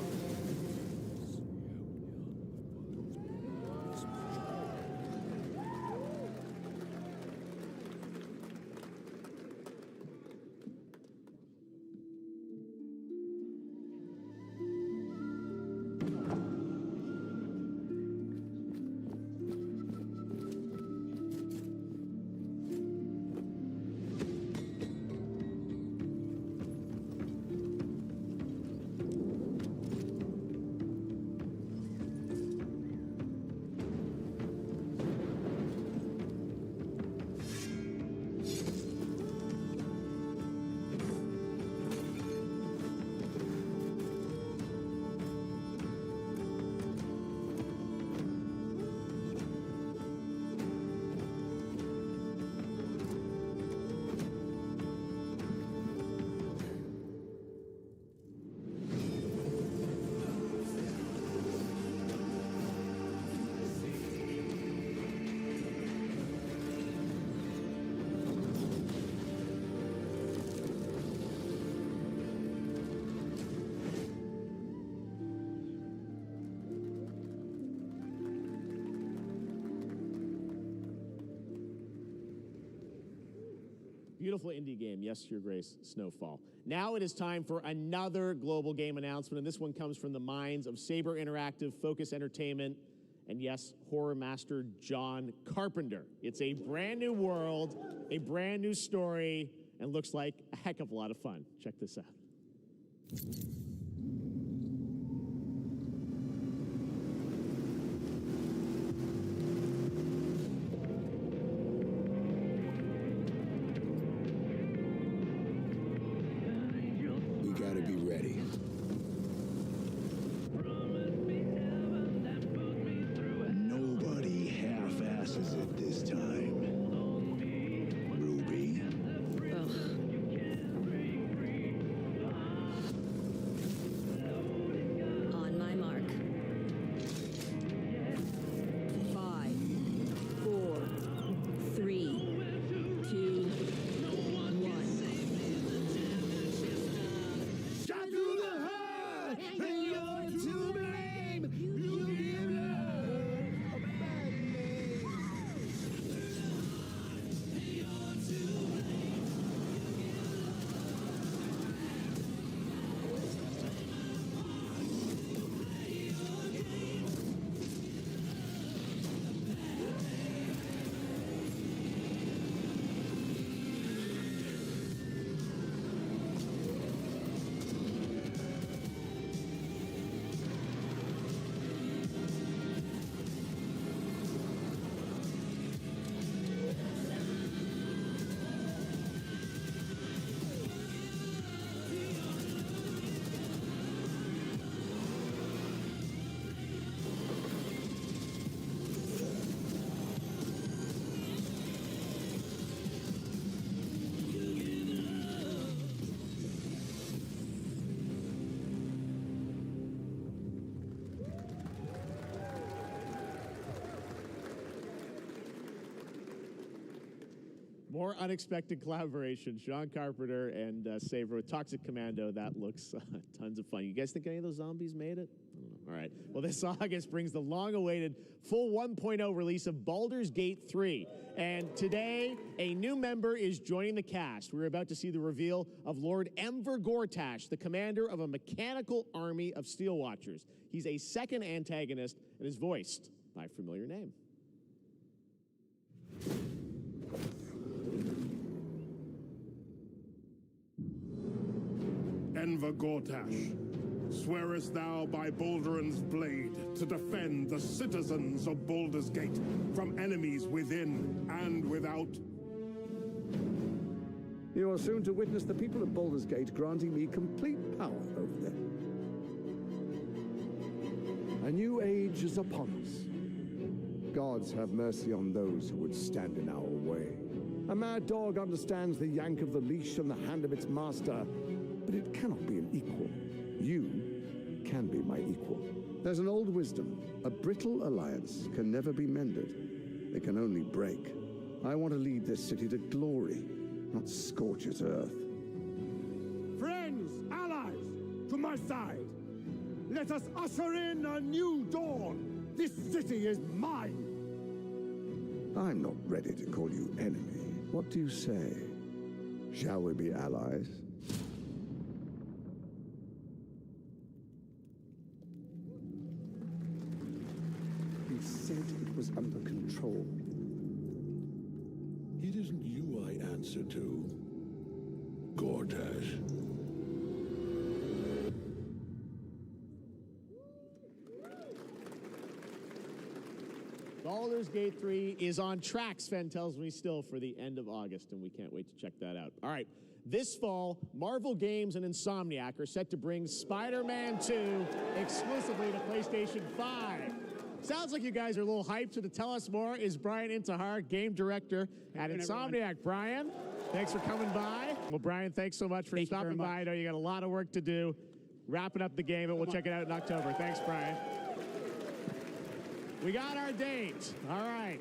Beautiful indie game, yes, Your Grace, Snowfall. Now it is time for another global game announcement, and this one comes from the minds of Saber Interactive, Focus Entertainment, and yes, horror master John Carpenter. It's a brand new world, a brand new story, and looks like a heck of a lot of fun. Check this out.
We gotta be ready. Nobody half-asses it this time. Ruby.
On my mark. 5, 4, 3, 2, 1.
Shot through the
More unexpected collaboration. Sean Carpenter and Saber with Toxic Commando. That looks tons of fun. You guys think any of those zombies made it? I don't know. All right. Well, this August brings the long-awaited full 1.0 release of Baldur's Gate 3. And today, a new member is joining the cast. We're about to see the reveal of Lord Enver Gortash, the commander of a mechanical army of Steel Watchers. He's a second antagonist and is voiced by a familiar name.
Enver Gortash, swearest thou by Balduran's blade to defend the citizens of Baldur's Gate from enemies within and without?
You are soon to witness the people of Baldur's Gate granting me complete power over them. A new age is upon us. Gods have mercy on those who would stand in our way. A mad dog understands the yank of the leash from the hand of its master, but it cannot be an equal. You can be my equal. There's an old wisdom. A brittle alliance can never be mended. It can only break. I want to lead this city to glory, not scorch its earth.
Friends, allies, to my side. Let us usher in a new dawn. This city is mine.
I'm not ready to call you enemy. What do you say? Shall we be allies? He said it was under control.
It isn't you I answer to, Gortash.
Baldur's Gate 3 is on track, Sven tells me, still for the end of August, and we can't wait to check that out. All right, this fall, Marvel Games and Insomniac are set to bring Spider-Man 2 exclusively to PlayStation 5. Sounds like you guys are a little hyped, so to tell us more is Brian Intihar, game director at Insomniac. Brian, thanks for coming by. Well, Brian, thanks so much for stopping by. I know you got a lot of work to do, wrapping up the game, but we'll check it out in October. Thanks, Brian. We got our date. All right.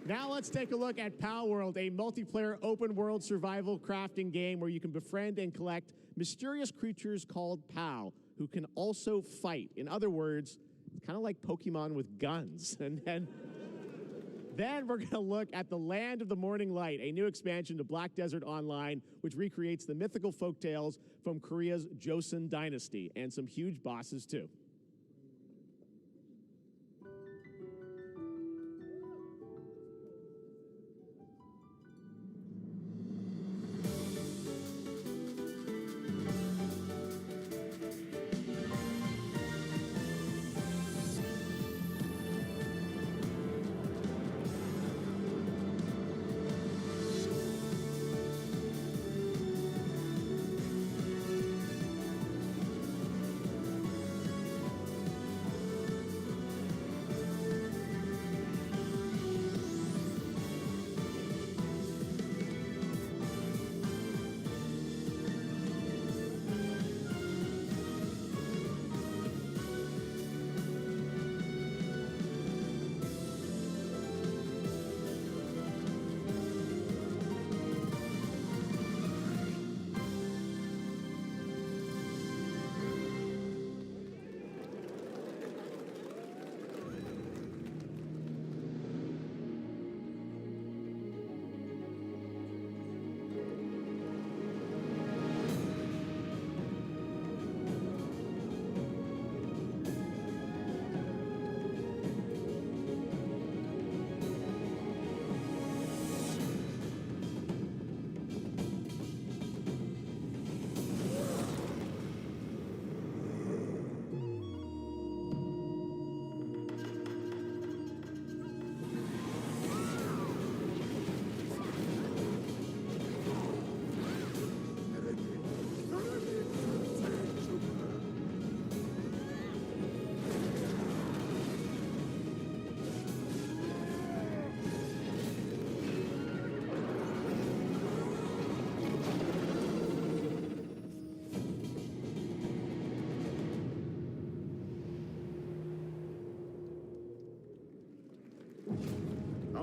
Now let's take a look at Pal World, a multiplayer open-world survival crafting game where you can befriend and collect mysterious creatures called Pal, who can also fight. In other words, it's kind of like Pokemon with guns. And then we're going to look at the Land of the Morning Light, a new expansion to Black Desert Online, which recreates the mythical folktales from Korea's Joseon dynasty, and some huge bosses, too.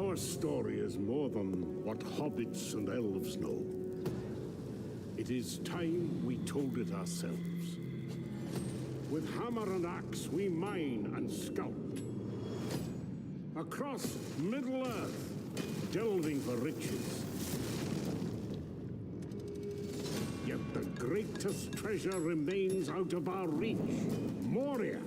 Our story is more than what hobbits and elves know. It is time we told it ourselves. With hammer and axe, we mine and sculpt. Across Middle-earth, delving for riches. Yet the greatest treasure remains out of our reach. Moria.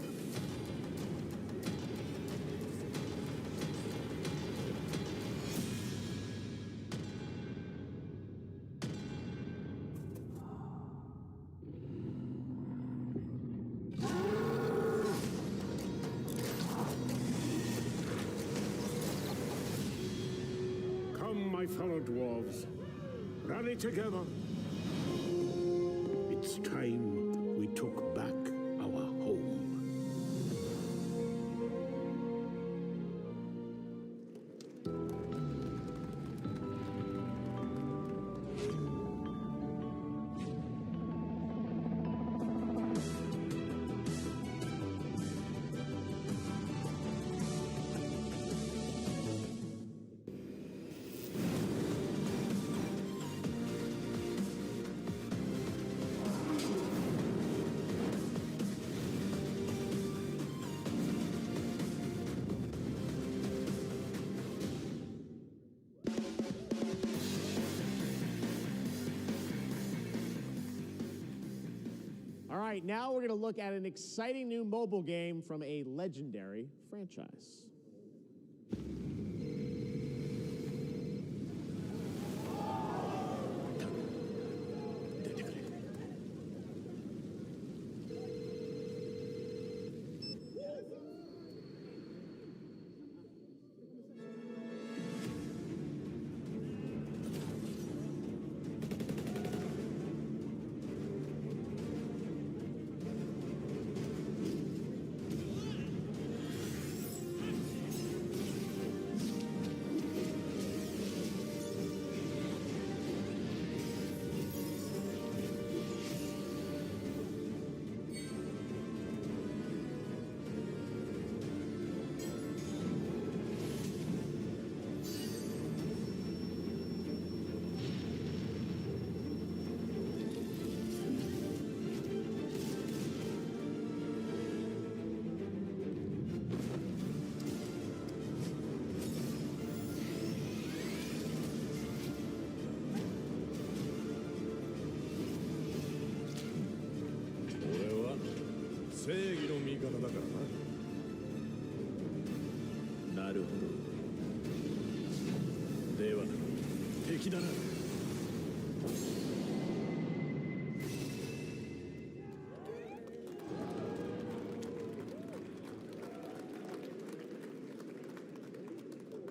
Come, my fellow dwarves. Rally together. It's time we took back our home.
All right, now we're going to look at an exciting new mobile game from a legendary franchise.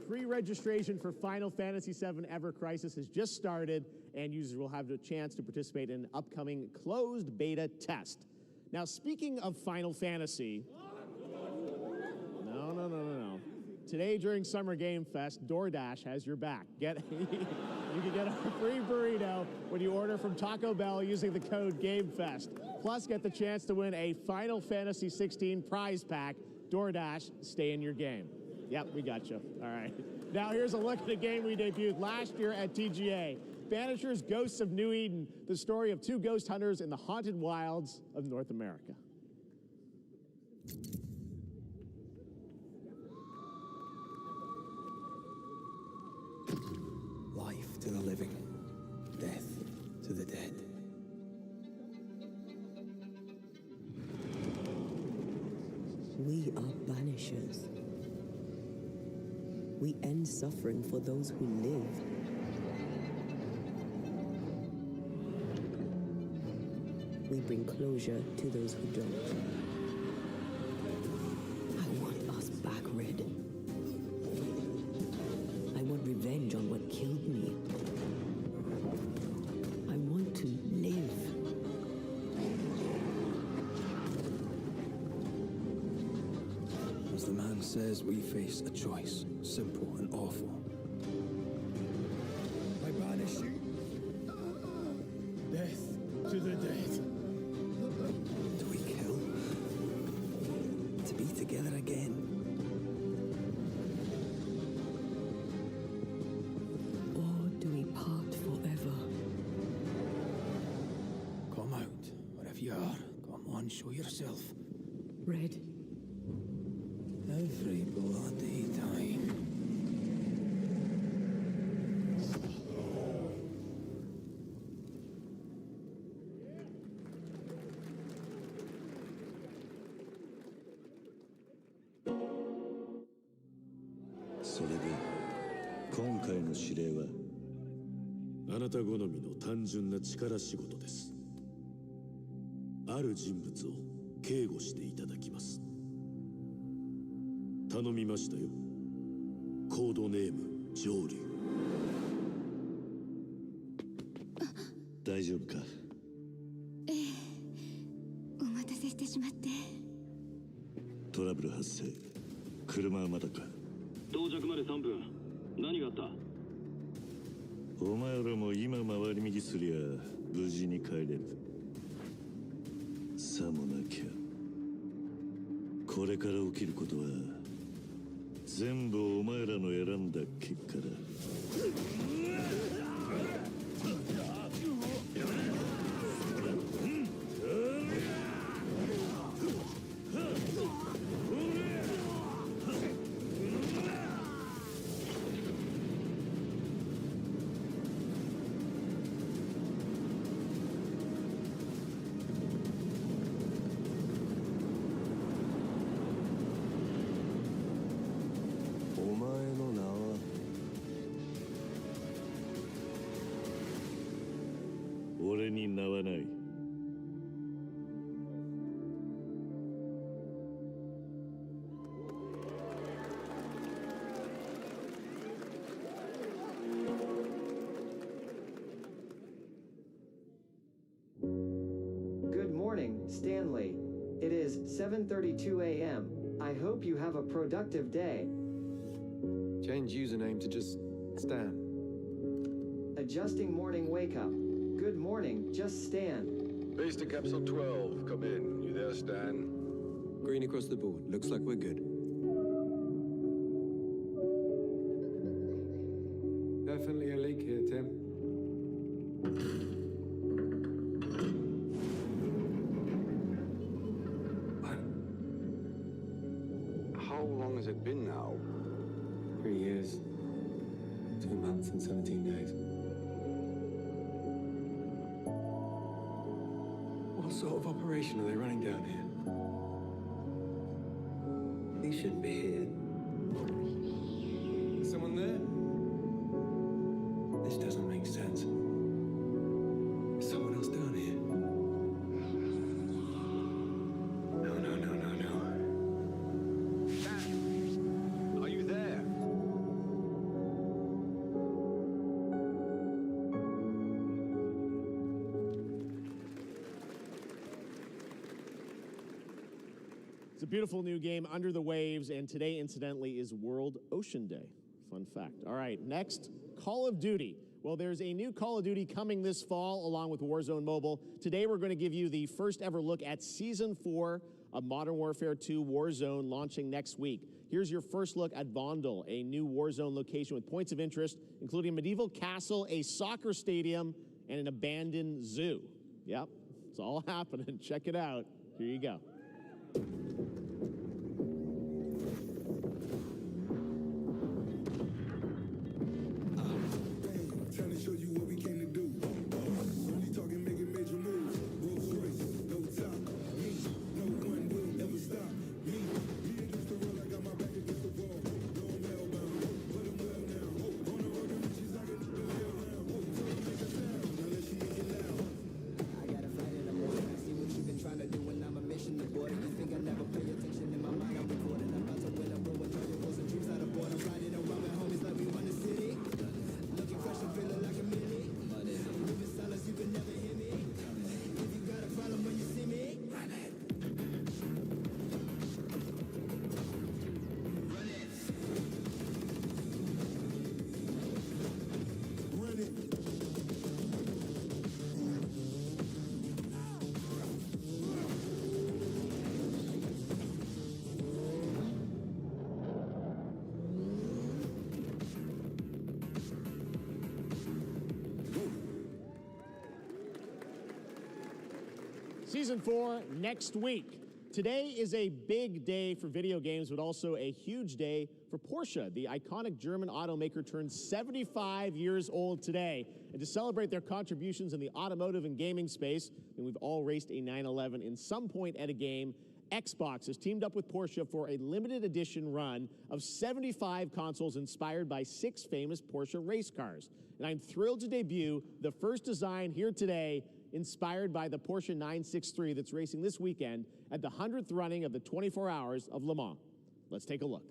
Pre-registration for Final Fantasy VII Ever Crisis has just started, and users will have the chance to participate in an upcoming closed beta test. Now, speaking of Final Fantasy... No. Today, during Summer Game Fest, DoorDash has your back. You can get a free burrito when you order from Taco Bell using the code GameFest. Plus, get the chance to win a Final Fantasy XVI prize pack. DoorDash, stay in your game. Yep, we got you. All right. Now here's a look at a game we debuted last year at TGA. Banishers Ghosts of New Eden, the story of two ghost hunters in the haunted wilds of North America.
Life to the living, death to the dead.
We are banishers. We end suffering for those who live. We bring closure to those who don't. I want us back, Red. I want revenge on what killed me. I want to live.
As the man says, we face a choice, simple and awful.
I banish you. Death to the dead.
Do we kill? To be together again?
and show yourself.
Red.
Every bloody time.
Soれで今回の指令はあなた好みの単純な力仕事です。ある人物を警護していただきます。頼みましたよ。コードネーム上流。大丈夫か？
ええ、お待たせしてしまって。
トラブル発生。車はまだか？
到着まで3分。何があった？
お前らも今回り右すりゃ無事に帰れる。さもなきゃこれから起きることは全部お前らの選んだ結果だ。俺に名はない。
Good morning, Stanley. It is 7:32 a.m. I hope you have a productive day.
Change username to just Stan.
Adjusting morning wake up. Good morning, just Stan.
Base to capsule 12. Come in. You there, Stan?
Green across the board. Looks like we're good. Definitely a leak here, Tim.
How long has it been now?
3 years. 2 months and 17 days. What sort of operation are they running down here? He shouldn't be here. Is someone there? This doesn't make sense. Is someone else down here? No.
Are you there?
It's a beautiful new game, Under the Waves, and today, incidentally, is World Ocean Day. Fun fact. All right, next, Call of Duty. Well, there's a new Call of Duty coming this fall, along with Warzone Mobile. Today, we're going to give you the first ever look at Season 4 of Modern Warfare 2 Warzone, launching next week. Here's your first look at Vondel, a new Warzone location with points of interest, including a medieval castle, a soccer stadium, and an abandoned zoo. Yep, it's all happening. Check it out. Here you go.
Trying to show you what we came to do. Only talking, making major moves. Rolls Royce, no top. Me, no one will ever stop. Me against the world, I got my back against the wall. Going hellbound, but I'm well now. On the road to riches, I get the hell round. Tell them make a sound, now let she get loud.
I gotta fight in the morning. I see what you've been trying to do, and I'm a mission to board. You think I never
Season 4 next week. Today is a big day for video games, but also a huge day for Porsche. The iconic German automaker turns 75 years old today. And to celebrate their contributions in the automotive and gaming space, and we've all raced a 911 in some point at a game, Xbox has teamed up with Porsche for a limited edition run of 75 consoles inspired by 6 famous Porsche race cars. And I'm thrilled to debut the first design here today, inspired by the Porsche 963 that's racing this weekend at the 100th running of the 24 Hours of Le Mans. Let's take a look.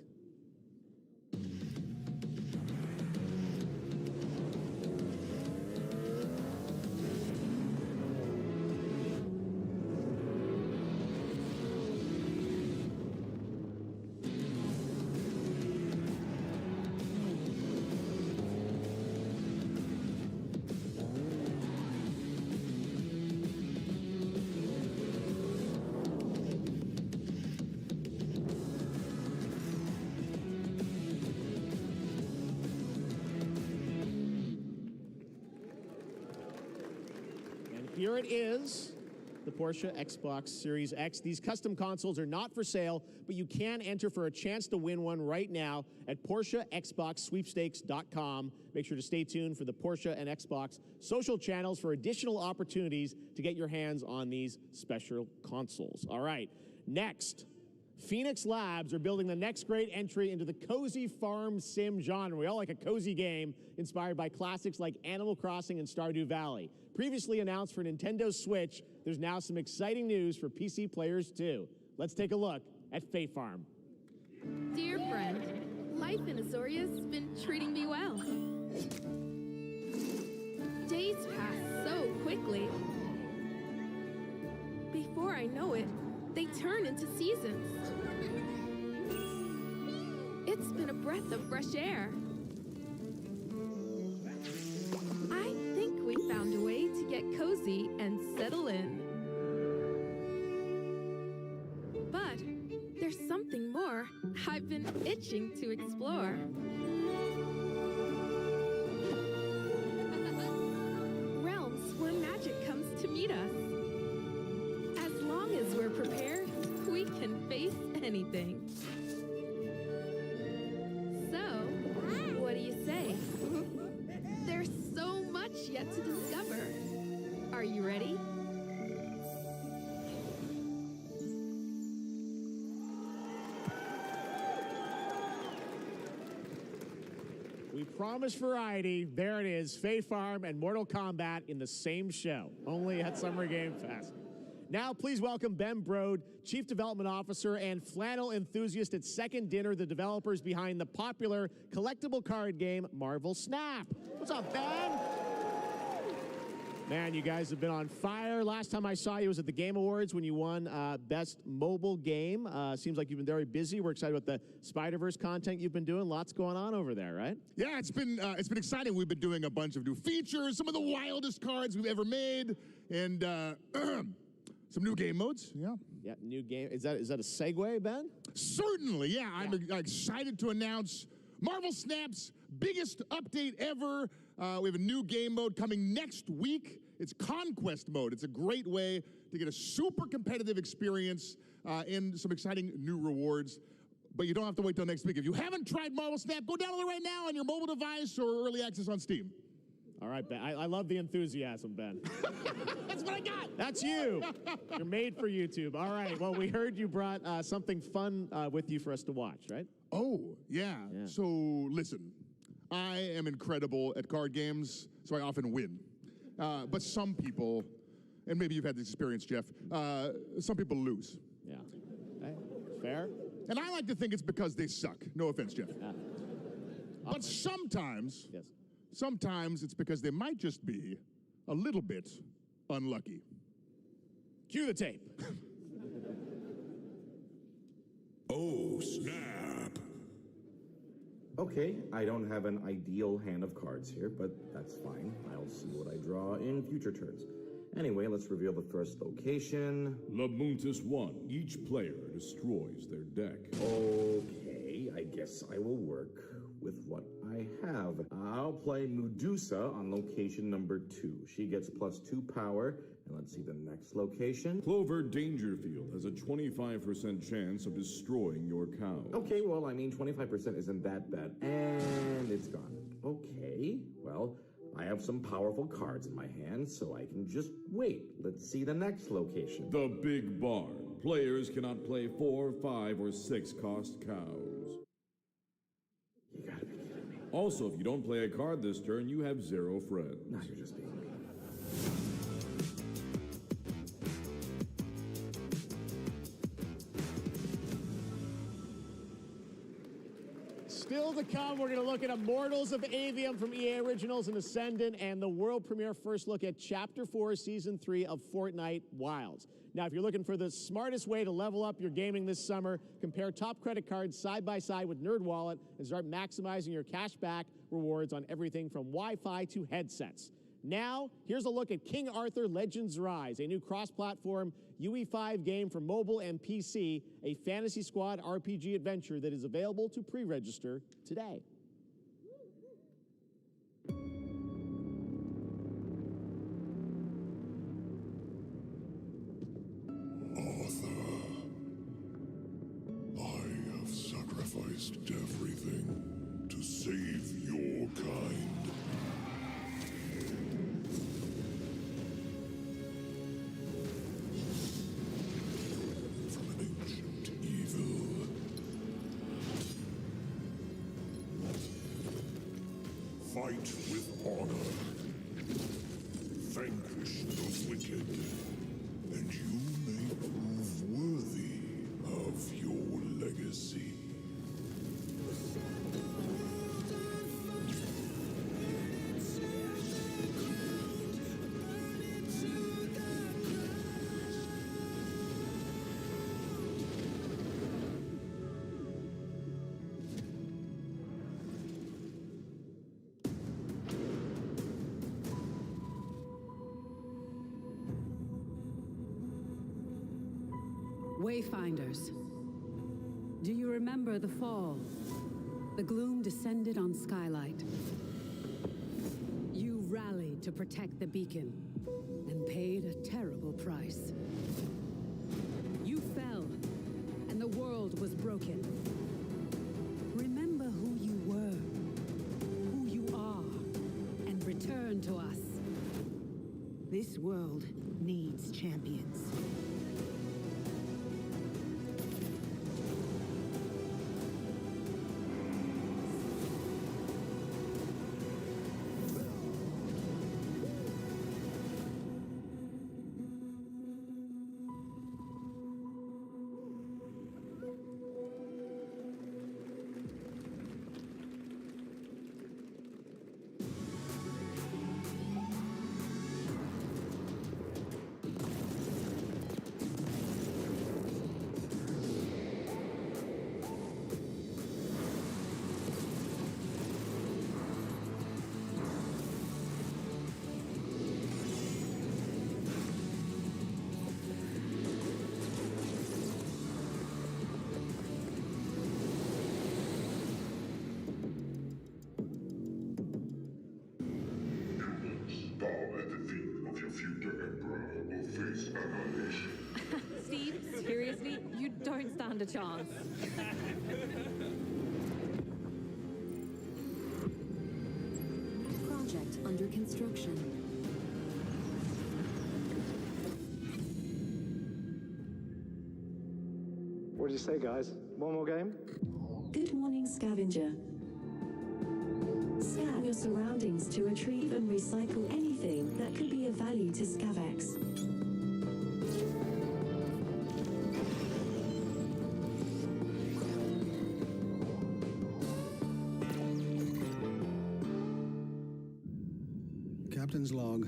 Here it is, the Porsche Xbox Series X. These custom consoles are not for sale, but you can enter for a chance to win one right now at PorscheXboxSweepstakes.com. Make sure to stay tuned for the Porsche and Xbox social channels for additional opportunities to get your hands on these special consoles. All right, next. Phoenix Labs are building the next great entry into the cozy farm sim genre. We all like a cozy game inspired by classics like Animal Crossing and Stardew Valley. Previously announced for Nintendo Switch, there's now some exciting news for PC players too. Let's take a look at Fae Farm.
Dear friend, life in Azoria's been treating me well. Days pass so quickly. Before I know it, they turn into seasons. It's been a breath of fresh air. I think we found a way to get cozy and settle in. But there's something more I've been itching to explore. Realms where magic comes to meet us. As long as we're prepared, we can face anything. So, what do you say? There's so much yet to discover. Are you ready?
We promised variety. There it is, Fae Farm and Mortal Kombat in the same show, only at Summer Game Fest. Now, please welcome Ben Brode, Chief Development Officer and flannel enthusiast at Second Dinner, the developers behind the popular collectible card game Marvel Snap. What's up, Ben? Man, you guys have been on fire. Last time I saw you was at the Game Awards when you won Best Mobile Game. Seems like you've been very busy. We're excited about the Spider-Verse content you've been doing. Lots going on over there, right?
Yeah, it's been exciting. We've been doing a bunch of new features, some of the wildest cards we've ever made, and some new game modes. Yeah.
Yeah, new game. Is that a segue, Ben?
Certainly, yeah. I'm excited to announce Marvel Snap's biggest update ever. We have a new game mode coming next week. It's Conquest mode. It's a great way to get a super competitive experience and some exciting new rewards. But you don't have to wait till next week. If you haven't tried Marvel Snap, go download it right now on your mobile device or early access on Steam.
All right, Ben. I love the enthusiasm, Ben.
That's what I got.
That's you. You're made for YouTube. All right. Well, we heard you brought something fun with you for us to watch, right?
Oh, yeah. So, listen. I am incredible at card games, so I often win. But some people, and maybe you've had this experience, Jeff, some people lose.
Yeah. Okay. Fair.
And I like to think it's because they suck. No offense, Jeff. Yeah. But sometimes, sometimes it's because they might just be a little bit unlucky.
Cue the tape.
Oh, snap.
Okay, I don't have an ideal hand of cards here, but that's fine. I'll see what I draw in future turns. Anyway, let's reveal the first location.
Lamuntus 1. Each player destroys their deck.
Okay, I guess I will work with what I have. I'll play Medusa on location number 2. She gets +2 power. And let's see the next location.
Clover Dangerfield has a 25% chance of destroying your cow.
Okay, well, I mean, 25% isn't that bad. And it's gone. Okay, well, I have some powerful cards in my hand, so I can just wait. Let's see the next location.
The Big Barn. Players cannot play 4, 5, or 6 cost cows.
You gotta be kidding me.
Also, if you don't play a card this turn, you have 0 friends.
Now you're just being mean.
Still to come, we're going to look at Immortals of Avium from EA Originals and Ascendant, and the world premiere first look at Chapter 4, Season 3 of Fortnite Wilds. Now, if you're looking for the smartest way to level up your gaming this summer, compare top credit cards side by side with NerdWallet and start maximizing your cashback rewards on everything from Wi-Fi to headsets. Now, here's a look at King Arthur Legends Rise, a new cross-platform UE5 game for mobile and PC, a Fantasy Squad RPG adventure that is available to pre-register today.
Arthur, I have sacrificed everything to save your kind. Fight with honor. Vanquish the wicked, and you may prove worthy of your legacy.
Wayfinders, do you remember the fall? The gloom descended on Skylight. You rallied to protect the beacon and paid a terrible price. You fell, and the world was broken. Remember who you were, who you are, and return to us. This world needs champions.
Steve, seriously, you don't stand a chance.
Project under construction.
What did you say, guys? One more game?
Good morning, scavenger. Scan your surroundings to retrieve and recycle anything that could be of value to Scavax.
Captain's log,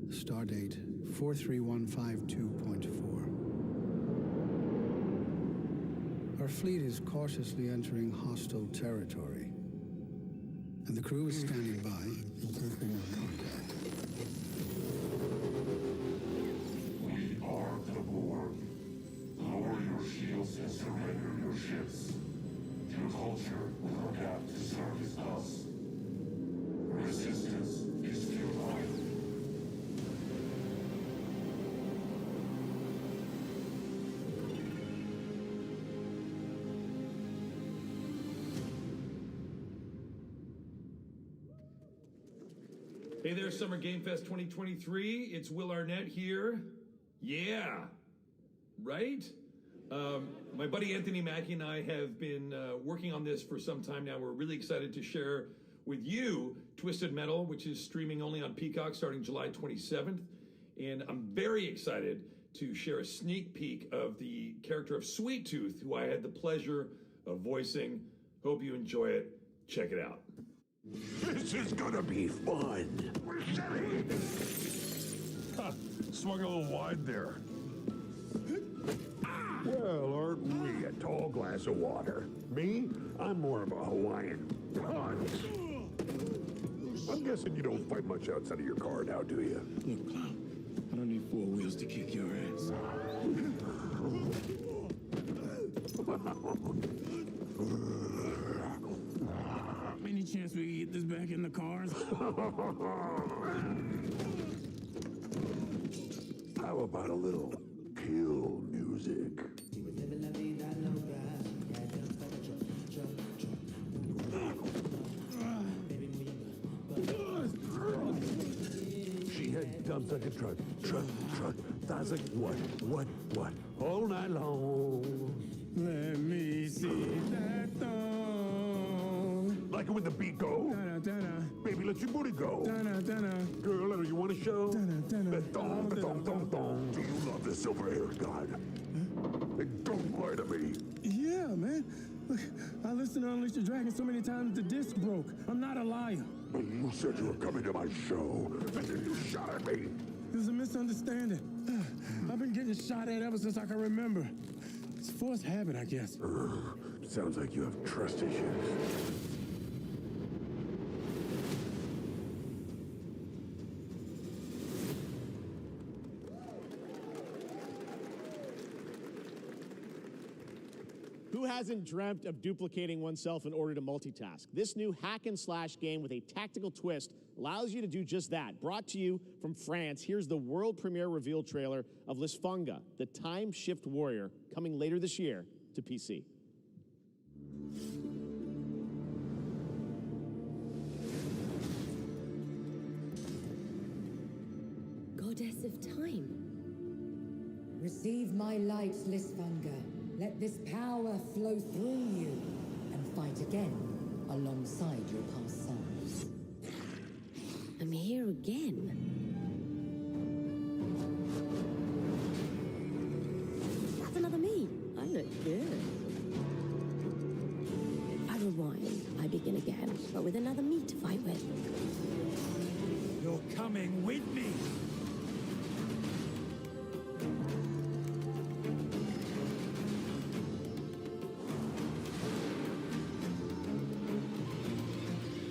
stardate 43152.4. Our fleet is cautiously entering hostile territory, and the crew is standing by in case they want contact.
We are the board. Lower your shields and surrender your ships. Your culture will adapt to service
Hey there, Summer Game Fest 2023. It's Will Arnett here. Yeah, right? My buddy Anthony Mackie and I have been working on this for some time now. We're really excited to share with you Twisted Metal, which is streaming only on Peacock starting July 27th. And I'm very excited to share a sneak peek of the character of Sweet Tooth, who I had the pleasure of voicing. Hope you enjoy it. Check it out.
This is gonna be fun.
Swung a little wide there.
Well, aren't we a tall glass of water? Me? I'm more of a Hawaiian punch. I'm guessing you don't fight much outside of your car now, do you?
Look, Clown, I don't need 4 wheels to kick your ass. Any chance we can get this back in the cars?
How about a little kill music? She had dumps like a truck. That's like what? All night long.
Let me see that thong.
Like it when the beat go? Baby, let your booty go. Girl, you want to show? That thong. Do you love the silver-haired god? Don't lie to me.
Yeah, man. Look, I listened to Unleash the Dragon so many times the disc broke. I'm not a liar.
But you said you were coming to my show, and then you shot at me.
It was a misunderstanding. I've been getting shot at ever since I can remember. It's a forced habit, I guess.
Sounds like you have trust issues.
Who hasn't dreamt of duplicating oneself in order to multitask? This new hack and slash game with a tactical twist allows you to do just that. Brought to you from France, here's the world premiere reveal trailer of Lisfunga, the time shift warrior, coming later this year to PC.
Goddess of time. Receive my light, Lisfunga. Let this power flow through you and fight again alongside your past selves. I'm here again. That's another me. I look good. I rewind. I begin again, but with another me to fight with.
You're coming with me.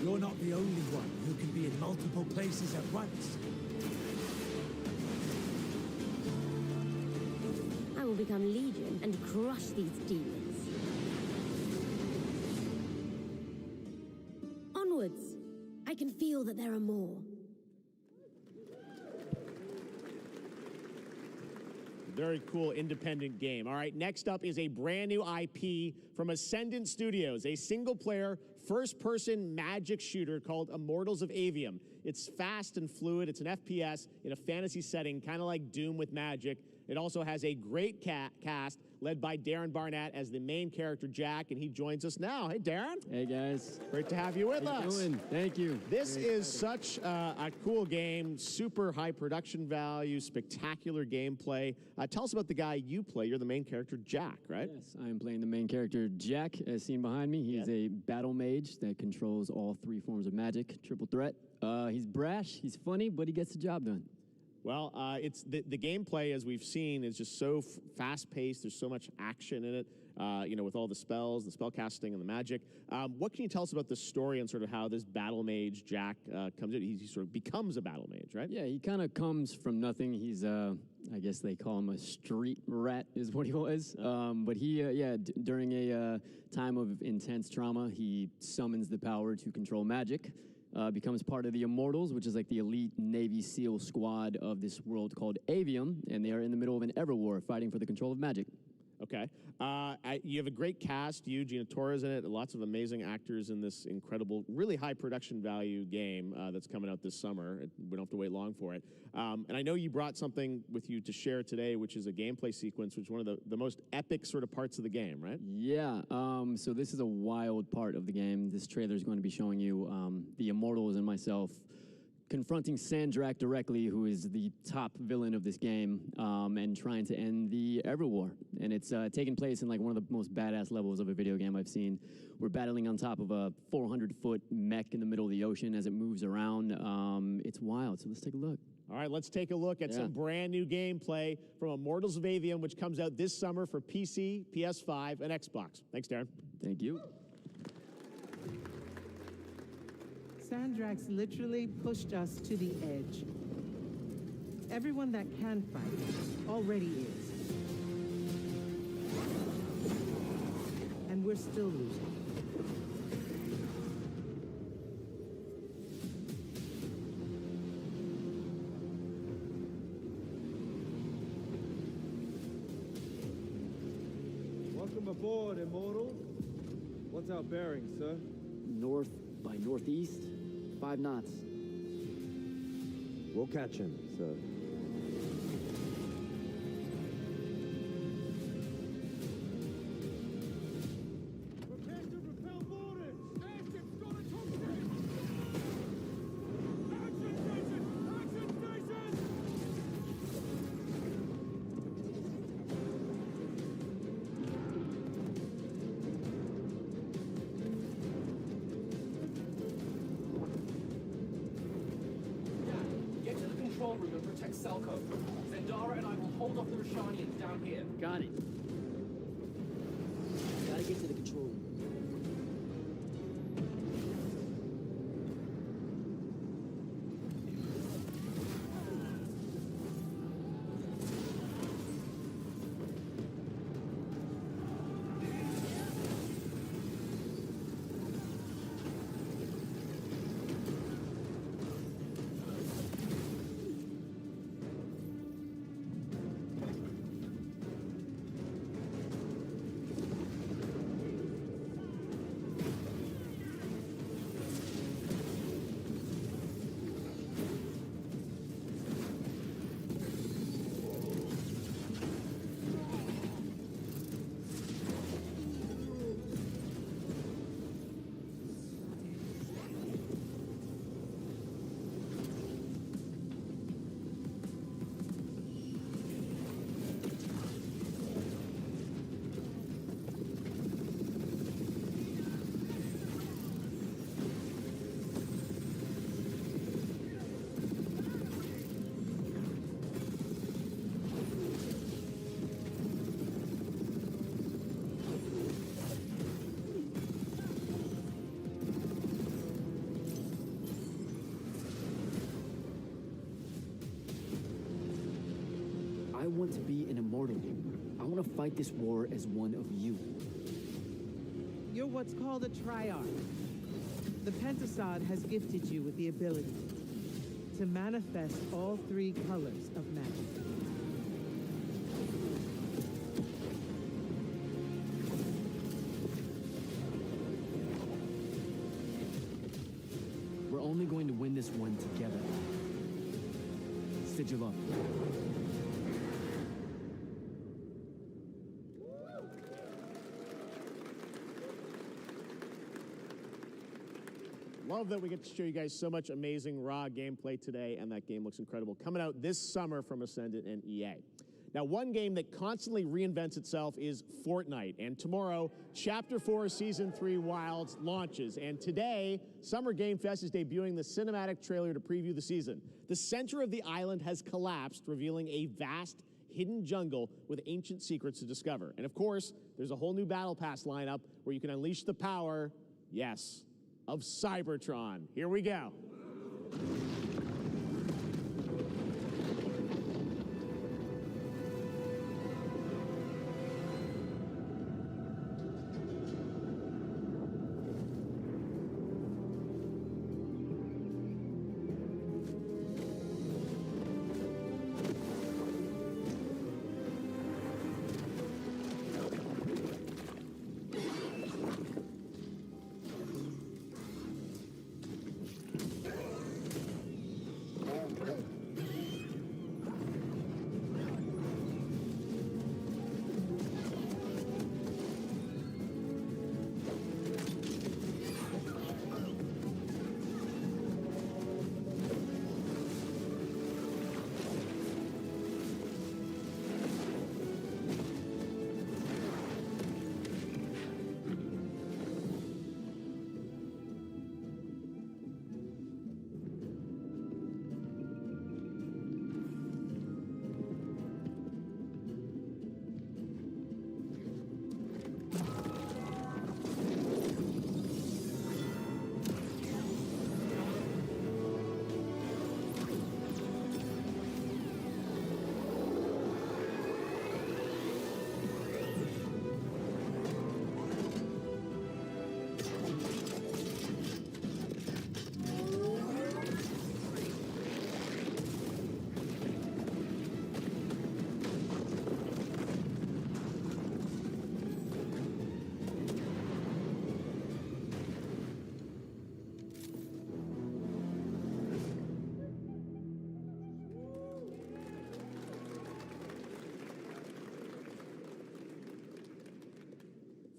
You're not the only one who can be in multiple places at once.
I will become Legion and crush these demons. Onwards! I can feel that there are more.
Very cool independent game. All right, next up is a brand new IP from Ascendant Studios, a single-player, first-person magic shooter called Immortals of Avium. It's fast and fluid. It's an FPS in a fantasy setting, kind of like Doom with magic. It also has a great cast led by Darren Barnett as the main character, Jack, and he joins us now. Hey, Darren.
Hey, guys.
Great to have you with us.
How you doing? Thank you.
This is such a cool game, super high production value, spectacular gameplay. Tell us about the guy you play. You're the main character, Jack, right?
Yes, I am playing the main character, Jack, as seen behind me. He's a battle mage that controls all 3 forms of magic, triple threat. He's brash, he's funny, but he gets the job done.
Well, it's the gameplay, as we've seen, is just so fast-paced. There's so much action in it, with all the spells, the spell casting, and the magic. What can you tell us about the story and sort of how this battle mage, Jack, comes in? He sort of becomes a battle mage, right?
Yeah, he kind of comes from nothing. He's, I guess they call him a street rat is what he was. But he, during a time of intense trauma, he summons the power to control magic. Becomes part of the Immortals, which is like the elite Navy SEAL squad of this world called Avium, and they are in the middle of an Everwar fighting for the control of magic.
Okay. You have a great cast. You, Gina Torres in it. Lots of amazing actors in this incredible, really high production value game that's coming out this summer. We don't have to wait long for it. And I know you brought something with you to share today, which is a gameplay sequence, which is one of the most epic sort of parts of the game, right?
Yeah. So this is a wild part of the game. This trailer is going to be showing you the Immortals and myself confronting Sandrak directly, who is the top villain of this game, and trying to end the Everwar. And it's taking place in like one of the most badass levels of a video game I've seen. We're battling on top of a 400-foot mech in the middle of the ocean as it moves around. It's wild, so let's take a look.
All right, let's take a look at some brand new gameplay from Immortals of Avium, which comes out this summer for PC, PS5, and Xbox. Thanks, Darren.
Thank you.
Sandrax literally pushed us to the edge. Everyone that can fight already is. And we're still losing.
Welcome aboard, Immortal. What's our bearing, sir?
North by northeast, 5 knots.
We'll catch him, sir.
Room and protect Selko. Zendara and I will hold off the Rashanians down here.
Got it. Gotta get to the control room. I want to be an immortal. I want to fight this war as one of you.
You're what's called a triarch. The Pentasod has gifted you with the ability to manifest all 3 colors of magic.
We're only going to win this one together. Sigil up.
Love that we get to show you guys so much amazing raw gameplay today, and that game looks incredible. Coming out this summer from Ascendant and EA. Now, one game that constantly reinvents itself is Fortnite, and tomorrow, Chapter 4 Season 3 Wilds launches, and today, Summer Game Fest is debuting the cinematic trailer to preview the season. The center of the island has collapsed, revealing a vast, hidden jungle with ancient secrets to discover. And of course, there's a whole new Battle Pass lineup where you can unleash the power, yes, of Cybertron. Here we go.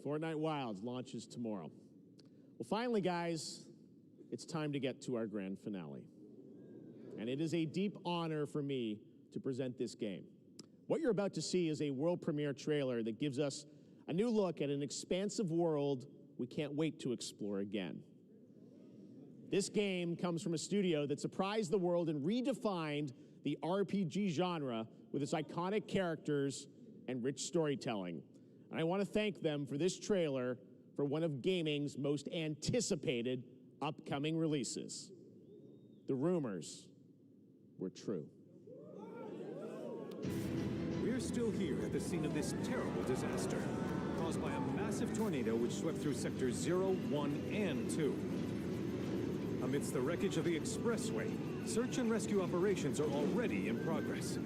Fortnite Wilds launches tomorrow. Well, finally, guys, it's time to get to our grand finale. And it is a deep honor for me to present this game. What you're about to see is a world premiere trailer that gives us a new look at an expansive world we can't wait to explore again. This game comes from a studio that surprised the world and redefined the RPG genre with its iconic characters and rich storytelling. And I want to thank them for this trailer for one of gaming's most anticipated upcoming releases. The rumors were true.
We're still here at the scene of this terrible disaster, caused by a massive tornado which swept through sectors 0, 1, and 2. Amidst the wreckage of the expressway, search and rescue operations are already in progress.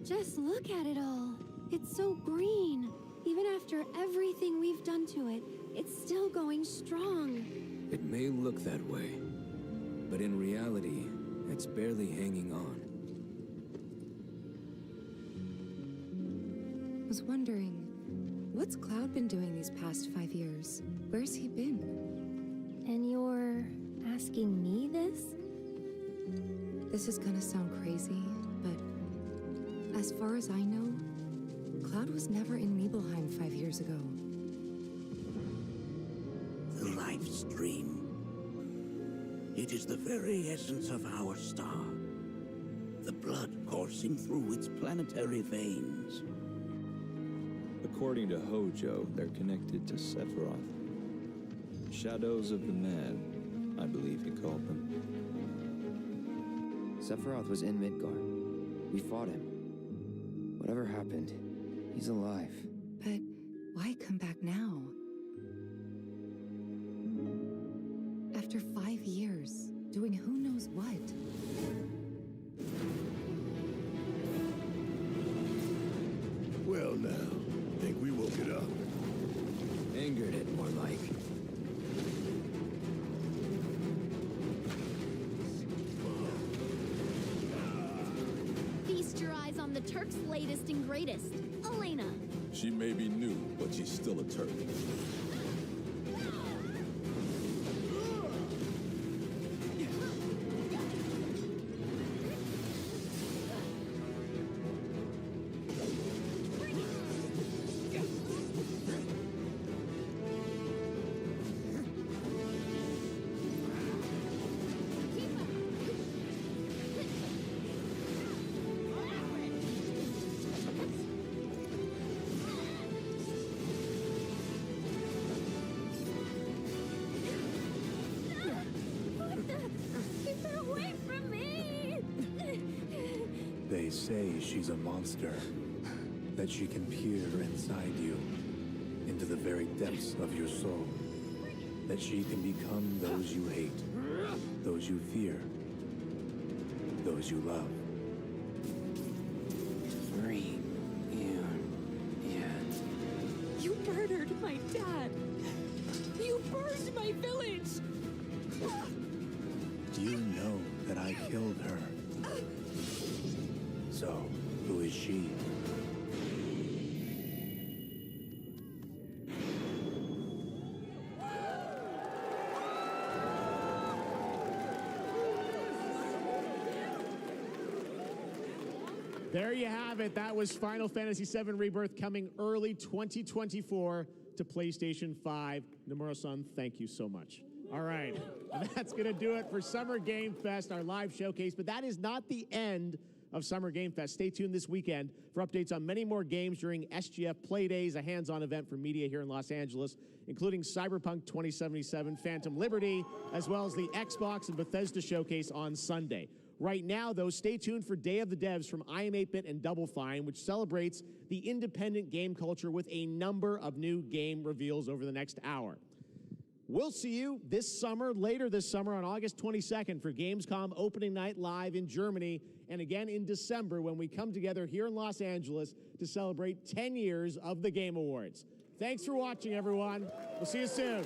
Just look at it all. It's so green. Even after everything we've done to it, it's still going strong.
It may look that way, but in reality, it's barely hanging on.
I was wondering, what's Cloud been doing these past 5 years? Where's he been?
And you're asking me this?
This is gonna sound crazy, but as far as I know, Cloud was never in Nibelheim 5 years ago.
The life stream. It is the very essence of our star. The blood coursing through its planetary veins.
According to Hojo, they're connected to Sephiroth. Shadows of the Mad, I believe he called them.
Sephiroth was in Midgard. We fought him. Whatever happened, he's alive.
But why come back now? After 5 years, doing who knows what?
Well now, think we woke it up.
Angered it, more like.
Feast your eyes on the Turk's latest and greatest, Elena.
She may be new, but she's still a Turk.
They say she's a monster, that she can peer inside you, into the very depths of your soul, that she can become those you hate, those you fear, those you love.
You murdered my dad. You burned my village.
You know that I killed her. So, who is she?
There you have it. That was Final Fantasy VII Rebirth coming early 2024 to PlayStation 5. Nomura-san, thank you so much. All right, that's going to do it for Summer Game Fest, our live showcase. But that is not the end of Summer Game Fest. Stay tuned this weekend for updates on many more games during SGF Play Days, a hands-on event for media here in Los Angeles, including Cyberpunk 2077, Phantom Liberty, as well as the Xbox and Bethesda showcase on Sunday. Right now, though, stay tuned for Day of the Devs from I Am 8-Bit and Double Fine, which celebrates the independent game culture with a number of new game reveals over the next hour. We'll see you later this summer on August 22nd for Gamescom opening night live in Germany, and again in December when we come together here in Los Angeles to celebrate 10 years of the Game Awards. Thanks for watching, everyone. We'll see you soon.